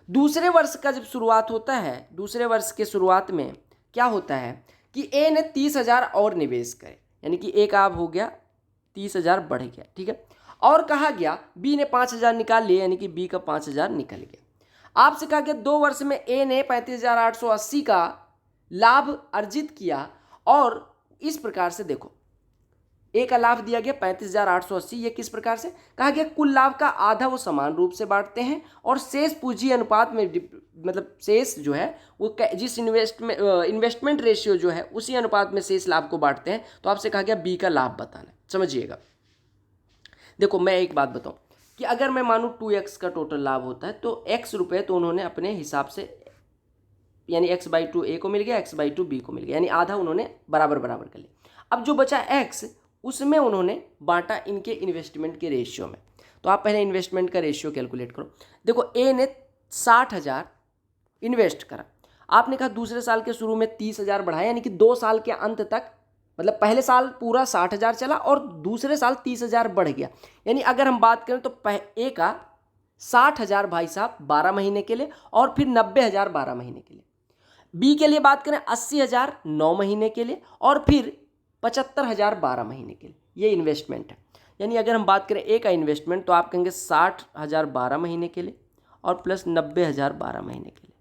दूसरे वर्ष का जब शुरुआत होता है, दूसरे वर्ष के शुरुआत में क्या होता है कि ए ने 30,000 और निवेश करे, यानी कि एक आप हो गया 30,000 बढ़ गया। ठीक है, और कहा गया बी ने 5,000 निकाल लिए, यानी कि बी का 5,000 निकल गया। आपसे कहा गया 2 वर्ष में ए ने 35,880 का लाभ अर्जित किया, और इस प्रकार से देखो ए का लाभ दिया गया 35,880। ये किस प्रकार से? कहा गया कुल लाभ का आधा वो समान रूप से बांटते हैं, और शेष पूंजी अनुपात में, मतलब शेष जो है वो जिस इन्वेस्टमेंट रेशियो जो है उसी अनुपात में शेष लाभ को बांटते हैं। तो आपसे कहा गया बी का लाभ बताना। समझिएगा, देखो मैं एक बात बताऊं कि अगर मैं मानूं 2x का टोटल लाभ होता है, तो x रुपये तो उन्होंने अपने हिसाब से, यानी x/2 ए को मिल गया, x/2 बी को मिल गया, यानी आधा उन्होंने बराबर बराबर कर लिया। अब जो बचा x, उसमें उन्होंने बांटा इनके इन्वेस्टमेंट के रेशियो में। तो आप पहले इन्वेस्टमेंट का रेशियो कैलकुलेट करो। देखो ए ने 60,000 इन्वेस्ट करा, आपने कहा दूसरे साल के शुरू में 30,000 बढ़ाया, यानी कि 2 साल के अंत तक, मतलब पहले साल पूरा 60,000 चला और दूसरे साल 30,000 बढ़ गया। यानी अगर हम बात करें तो ए का 60,000 भाई साहब 12 महीने के लिए, और फिर 90,000 12 महीने के लिए। बी के लिए बात करें 80,000 9 महीने के लिए, और फिर 75,000 12 महीने के लिए। ये इन्वेस्टमेंट है। यानी अगर हम बात करें ए का इन्वेस्टमेंट, तो आप कहेंगे 60,000 12 महीने के लिए और प्लस 90,000 12 महीने के लिए।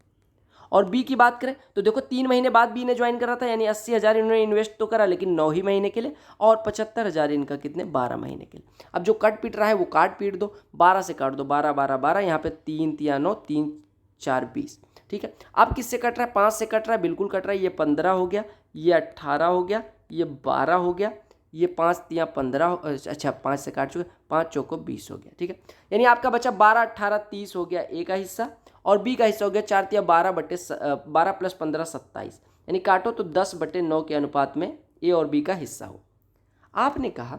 और बी की बात करें तो देखो 3 महीने बाद बी ने ज्वाइन करा था, यानी 80,000 इन्होंने इन्वेस्ट तो करा लेकिन 9 ही महीने के लिए, और 75,000 इनका कितने? 12 महीने के लिए। अब जो कट पीट रहा है वो काट पीट दो, 12 से काट दो, 12 12 12, यहाँ पे 3 3 9, 3 4 20। ठीक है, अब किससे कट रहा है? 5 से कट रहा है, बिल्कुल कट रहा है। ये 15 हो गया, ये 18 हो गया, ये 12 हो गया, ये 5 3 15, अच्छा 5 से काट चुके, 5 चौको 20 हो गया। ठीक है, यानी आपका बचा 12 18 30 हो गया ए का हिस्सा, और बी का हिस्सा हो गया 4 3 12 प्लस 15 27, यानी काटो तो 10/9 के अनुपात में ए और बी का हिस्सा हो। आपने कहा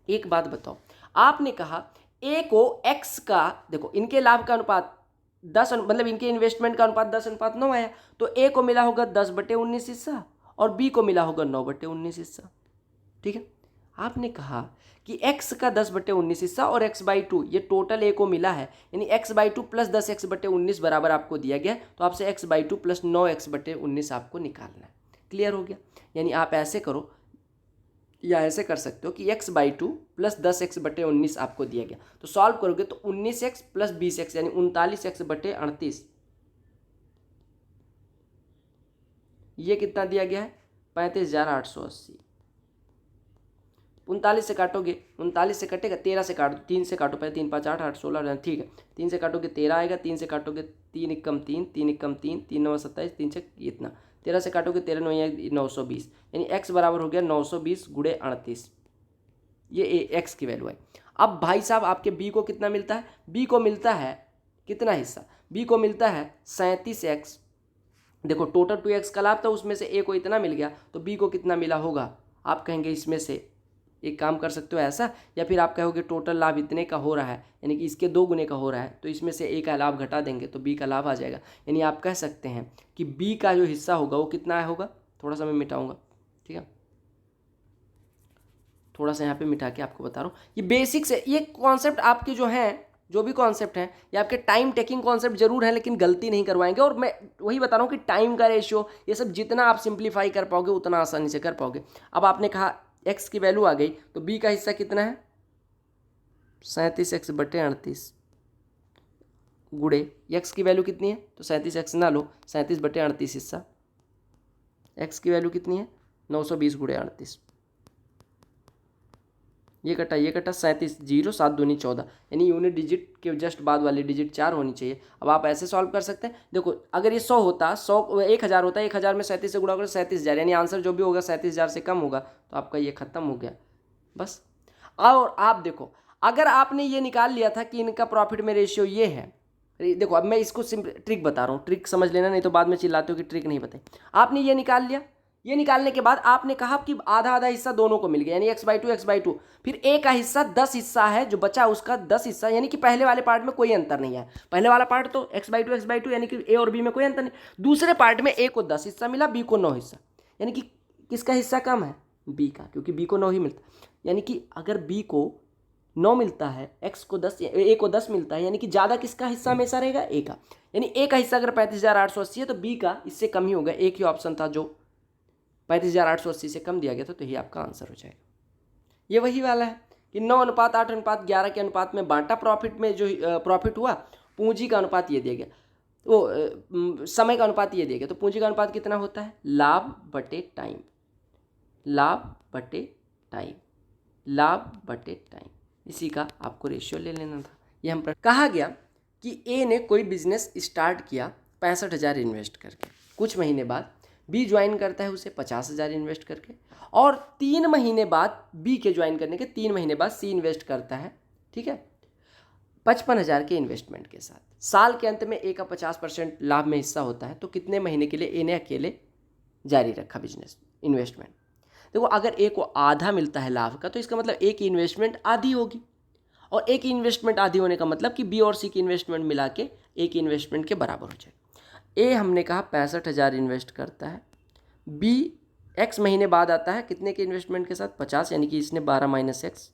एक बात बताओ, आपने कहा ए को एक्स का, देखो इनके लाभ का अनुपात 10, मतलब इनके इन्वेस्टमेंट का अनुपात 10:9 आया, तो ए को मिला होगा 10/19 हिस्सा, और बी को मिला होगा 9/19 हिस्सा। ठीक है, आपने कहा कि x का 10/19 हिस्सा और x/2 ये टोटल a को मिला है, यानी x/2 प्लस 10x/19 बराबर आपको दिया गया है, तो आपसे x/2 प्लस 9x/19 आपको निकालना है। क्लियर हो गया? यानी आप ऐसे करो या ऐसे कर सकते हो कि x/2 प्लस 10x/19 आपको दिया गया, तो सॉल्व करोगे तो 19x प्लस 20x यानी 39x/38, ये कितना दिया गया है? 35,880। 39 से काटोगे, 39 से कटेगा, 13 से काटो, 3 से काटो, पहले 3 5 8 8 16, ठीक है, 3 से काटोगे 13 आएगा, 3 से काटोगे 3 एकम 3, 3 एकम 3, 3 9 27, 3 से इतना, 13 से काटोगे 13 9 920, यानी x बराबर हो गया 920 गुणे 38, ये x की वैल्यू है। अब भाई साहब आपके b को कितना मिलता है, b को मिलता है कितना हिस्सा, b को मिलता है 37x। देखो टोटल 2x का लाभ था, उसमें से a को इतना मिल गया, तो b को कितना मिला होगा, आप कहेंगे इसमें से एक काम कर सकते हो ऐसा, या फिर आप कहोगे टोटल लाभ इतने का हो रहा है, यानी कि इसके 2 गुने का हो रहा है, तो इसमें से a का लाभ घटा देंगे तो b का लाभ आ जाएगा। यानी आप कह सकते हैं कि b का जो हिस्सा होगा वो कितना होगा, थोड़ा सा मैं मिटाऊंगा, ठीक है, थोड़ा सा यहाँ पे मिटा के आपको बता रहा हूँ। ये बेसिक से ये कॉन्सेप्ट आपके जो हैं, जो भी कॉन्सेप्ट हैं, ये आपके टाइम टेकिंग कॉन्सेप्ट जरूर है, लेकिन गलती नहीं करवाएंगे। और मैं वही बता रहा हूँ कि टाइम का रेशियो ये सब जितना आप सिंप्लीफाई कर पाओगे उतना आसानी से कर पाओगे। अब आपने कहा x की वैल्यू आ गई, तो b का हिस्सा कितना है, 37x बटे 38 गुड़े x की वैल्यू कितनी है, तो 37x ना लो, 37 बटे 38 हिस्सा, x की वैल्यू कितनी है 920 गुड़े 38, ये कटा 37 0 7 दूनी 14, यानी यूनिट डिजिट के जस्ट बाद वाली डिजिट 4 होनी चाहिए। अब आप ऐसे सॉल्व कर सकते हैं, देखो अगर ये 100 होता, 100 1000 होता, 1000 में 37 से गुणा करो 37,000, यानी आंसर जो भी होगा 37,000 से कम होगा, तो आपका ये खत्म हो गया बस। और आप देखो अगर आपने ये निकाल लिया था कि इनका प्रॉफिट में रेशियो ये है, देखो अब मैं इसको सिंपल ट्रिक बता रहा हूँ, ट्रिक समझ लेना, नहीं तो बाद में चिल्लाते हो कि ट्रिक नहीं बताई। आपने ये निकाल लिया, ये निकालने के बाद आपने कहा कि आधा आधा हिस्सा दोनों को मिल गया, यानी x/2 फिर a का हिस्सा 10 हिस्सा है, जो बचा उसका 10 हिस्सा, यानी कि पहले वाले पार्ट में कोई अंतर नहीं है, पहले वाला पार्ट तो x/2 यानी कि a और b में कोई अंतर नहीं। दूसरे पार्ट में a को 10 हिस्सा मिला, b को 9 हिस्सा, यानी कि किसका हिस्सा कम है, b का, क्योंकि b को 9 ही मिलता है। यानी कि अगर b को 9 मिलता है, x को 10, a को 10 मिलता है, यानी कि ज़्यादा किसका हिस्सा हमेशा रहेगा, a का। यानी a का हिस्सा अगर 35,880 है तो b का इससे कम ही होगा, एक ही ऑप्शन था जो 35,880 से कम दिया गया था, तो ये आपका आंसर हो जाएगा। ये वही वाला है कि 9:8:11 के अनुपात में बांटा, प्रॉफिट में जो प्रॉफिट हुआ, पूंजी का अनुपात ये दिया गया, तो समय का अनुपात ये दिया गया, तो पूंजी का अनुपात कितना होता है, लाभ बटे टाइम, लाभ बटे टाइम, लाभ बटे टाइम, इसी का आपको रेशियो ले लेना था। ये हम कहा गया कि ए ने कोई बिजनेस स्टार्ट किया 65,000 इन्वेस्ट करके, कुछ महीने बाद बी ज्वाइन करता है उसे 50,000 इन्वेस्ट करके, और 3 महीने बाद बी के ज्वाइन करने के 3 महीने बाद सी इन्वेस्ट करता है, ठीक है, 55,000 के इन्वेस्टमेंट के साथ। साल के अंत में ए का 50% लाभ में हिस्सा होता है, तो कितने महीने के लिए ए ने अकेले जारी रखा बिजनेस इन्वेस्टमेंट। देखो अगर ए को आधा मिलता है लाभ का, तो इसका मतलब ए की इन्वेस्टमेंट आधी होगी, और ए की इन्वेस्टमेंट आधी होने का मतलब कि बी और सी की इन्वेस्टमेंट मिला के ए की इन्वेस्टमेंट के बराबर हो जाएगी। ए हमने कहा 65,000 इन्वेस्ट करता है, बी एक्स महीने बाद आता है कितने के इन्वेस्टमेंट के साथ, 50, यानी कि इसने 12 माइनस एक्स,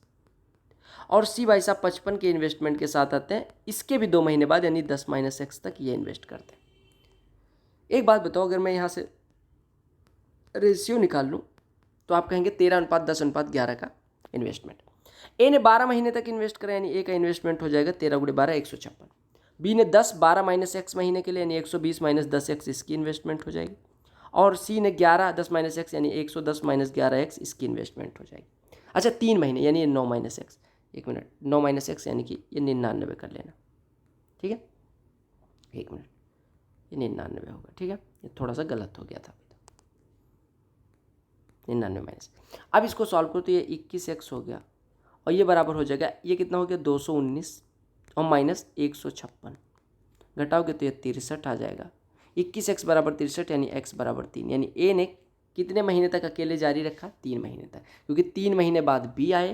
और सी भाई साहब 55 के इन्वेस्टमेंट के साथ आते हैं, इसके भी 2 महीने बाद, यानी 10 माइनस एक्स तक ये इन्वेस्ट करते हैं। एक बात बताओ, अगर मैं यहाँ से रेशियो निकाल लूँ तो आप कहेंगे 13:10:11 का इन्वेस्टमेंट। ए ने 12 महीने तक इन्वेस्ट करा, यानी ए का इन्वेस्टमेंट हो जाएगा 13 × 12 156। बी ने 10 12 माइनस एक्स महीने के लिए, यानी 120 माइनस 10 एक्स इसकी इन्वेस्टमेंट हो जाएगी, और सी ने 11 10 माइनस एक्स, यानी 110 माइनस 11 एक्स इसकी इन्वेस्टमेंट हो जाएगी। अच्छा 3 महीने, यानी ये 9 minus x, 1 minute, 9 minus x यानी कि ये 99 कर लेना, ठीक है, 1 मिनट, ये 99 होगा, ठीक है, ये थोड़ा सा गलत हो गया था, 99 माइनस। अब इसको सॉल्व करो तो ये 21x हो गया, और ये बराबर हो जाएगा, ये कितना हो गया 219 और माइनस 156, घटाओगे तो ये 63 आ जाएगा। 21x बराबर 63, यानी x बराबर 3, यानी ए ने कितने महीने तक अकेले जारी रखा, 3 महीने तक, क्योंकि 3 महीने बाद बी आए,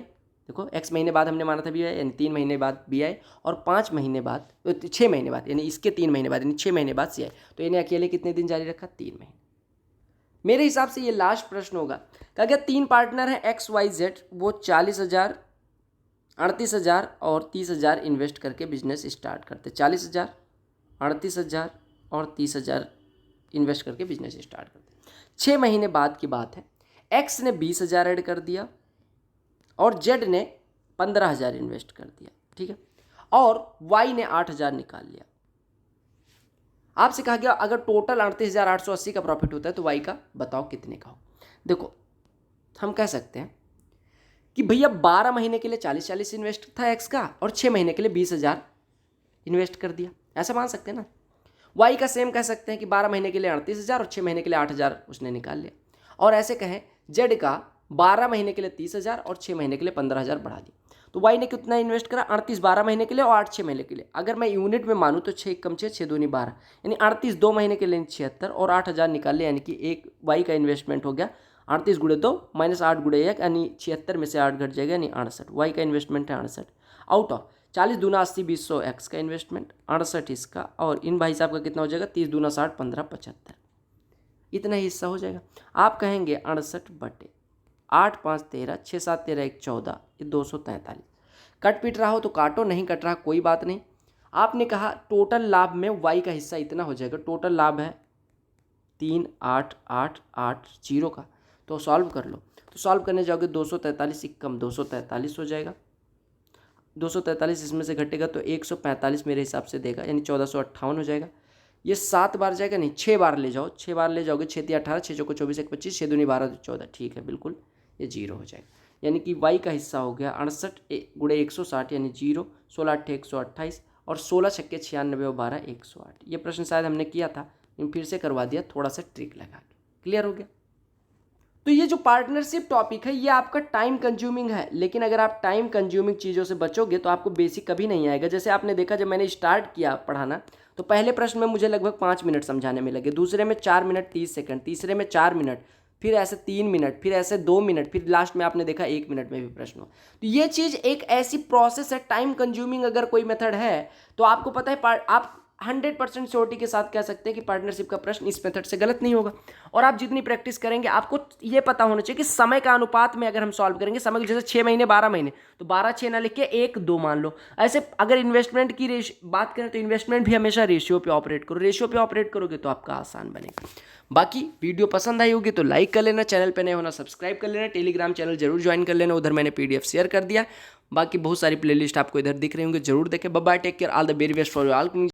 देखो x महीने बाद हमने माना था बी आए, यानी 3 महीने बाद बी आए, और 5 महीने बाद 6 महीने बाद, यानी इसके 3 महीने बाद, यानी 6 महीने बाद सी आए, तो इन्हें अकेले कितने दिन जारी रखा, 3 महीने। मेरे हिसाब से ये लास्ट प्रश्न होगा कि अगर 3 पार्टनर हैं XYZ, वो 40,000 38,000 और 30,000 इन्वेस्ट करके बिजनेस स्टार्ट करते, 40,000 38,000 और 30,000 इन्वेस्ट करके बिजनेस स्टार्ट करते। 6 महीने बाद की बात है, एक्स ने 20,000 ऐड कर दिया और जेड ने 15,000 इन्वेस्ट कर दिया, ठीक है, और वाई ने 8,000 निकाल लिया। आपसे कहा गया अगर टोटल 38,880 का प्रॉफिट होता है तो वाई का बताओ कितने का हो। देखो हम कह सकते हैं कि भैया 12 महीने के लिए 40-40 इन्वेस्ट था एक्स का और 6 महीने के लिए 20,000 इन्वेस्ट कर दिया, ऐसा मान सकते हैं ना। वाई का सेम कह सकते हैं कि 12 महीने के लिए 38,000 और 6 महीने के लिए 8,000 उसने निकाल लिया। और ऐसे कहें जेड का 12 महीने के लिए 30,000 और 6 महीने के लिए 15,000 बढ़ा दिया। तो वाई ने कितना इन्वेस्ट करा, 38 12 महीने के लिए और 8 6 महीने के लिए। अगर मैं यूनिट में मानूँ तो 6 कम 6 6 दूनी 12, यानी 38 2 महीने के लिए 76 और 8,000 निकाल लिया, यानी कि एक वाई का इन्वेस्टमेंट हो गया 38 गुणे 2 माइनस 8 गुणे 1, यानी 76 में से 8 घट जाएगा, यानी 68। वाई का इन्वेस्टमेंट है 68 आउट ऑफ 40 दूना 80 20 100 एक्स का इन्वेस्टमेंट, 68 इसका, और इन भाई साहब का कितना हो जाएगा 30 दूना 60 15 75, इतना ही हिस्सा हो जाएगा। आप कहेंगे 68 बटे 8 5 13 6 7 13 1 14, ये 243। कट पिट रहा हो तो काटो, नहीं कट रहा कोई बात नहीं। आपने कहा टोटल लाभ में वाई का हिस्सा इतना हो जाएगा, टोटल लाभ है 3 8 8 8 0 का, तो सॉल्व कर लो। तो सॉल्व करने जाओगे 243 कम 243 हो जाएगा, 243 इसमें से घटेगा तो 145 मेरे हिसाब से देगा, यानी 1458 हो जाएगा। ये 7 बार जाएगा, नहीं 6 बार ले जाओ, 6 बार ले जाओगे 6 18 6 चौको 24 1 25 6 दूनी 12 14, ठीक है बिल्कुल, ये 0 हो जाएगा। यानी कि वाई का हिस्सा हो गया 68 गुणे 160, यानी 0 16 8 128 और 16 छक्के 96 और 12 108। ये प्रश्न शायद हमने किया था, लेकिन फिर से करवा दिया थोड़ा सा ट्रिक लगा के। क्लियर हो गया। तो ये जो पार्टनरशिप टॉपिक है ये आपका टाइम कंज्यूमिंग है, लेकिन अगर आप टाइम कंज्यूमिंग चीज़ों से बचोगे तो आपको बेसिक कभी नहीं आएगा। जैसे आपने देखा जब मैंने स्टार्ट किया पढ़ाना तो पहले प्रश्न में मुझे लगभग 5 मिनट समझाने में लगे, दूसरे में 4 मिनट 30 सेकंड, तीसरे में 4 मिनट, फिर ऐसे 3 मिनट, फिर ऐसे 2 मिनट, फिर लास्ट में आपने देखा 1 मिनट में भी प्रश्न हो। तो ये चीज़ एक ऐसी प्रोसेस है, टाइम कंज्यूमिंग अगर कोई मेथड है तो आपको पता है आप 100% श्योरिटी के साथ कह सकते हैं कि पार्टनरशिप का प्रश्न इस मेथड से गलत नहीं होगा। और आप जितनी प्रैक्टिस करेंगे आपको ये पता होना चाहिए कि समय का अनुपात में अगर हम सॉल्व करेंगे, समय जैसे 6 महीने 12 महीने तो 12 6 ना लिख के 1 2 मान लो। ऐसे अगर इन्वेस्टमेंट की बात करें तो इन्वेस्टमेंट भी हमेशा रेशियो पे ऑपरेट करो, रेशियो पे ऑपरेट करोगे तो आपका आसान बनेगा। बाकी वीडियो पसंद आई होगी तो लाइक कर लेना, चैनल पे नए होना सब्सक्राइब कर लेना, टेलीग्राम चैनल जरूर ज्वाइन कर लेना, उधर मैंने PDF शेयर कर दिया। बाकी बहुत सारी प्लेलिस्ट आपको इधर दिख रही होंगी, जरूर देखें। Bye bye, take care, all the very best for all.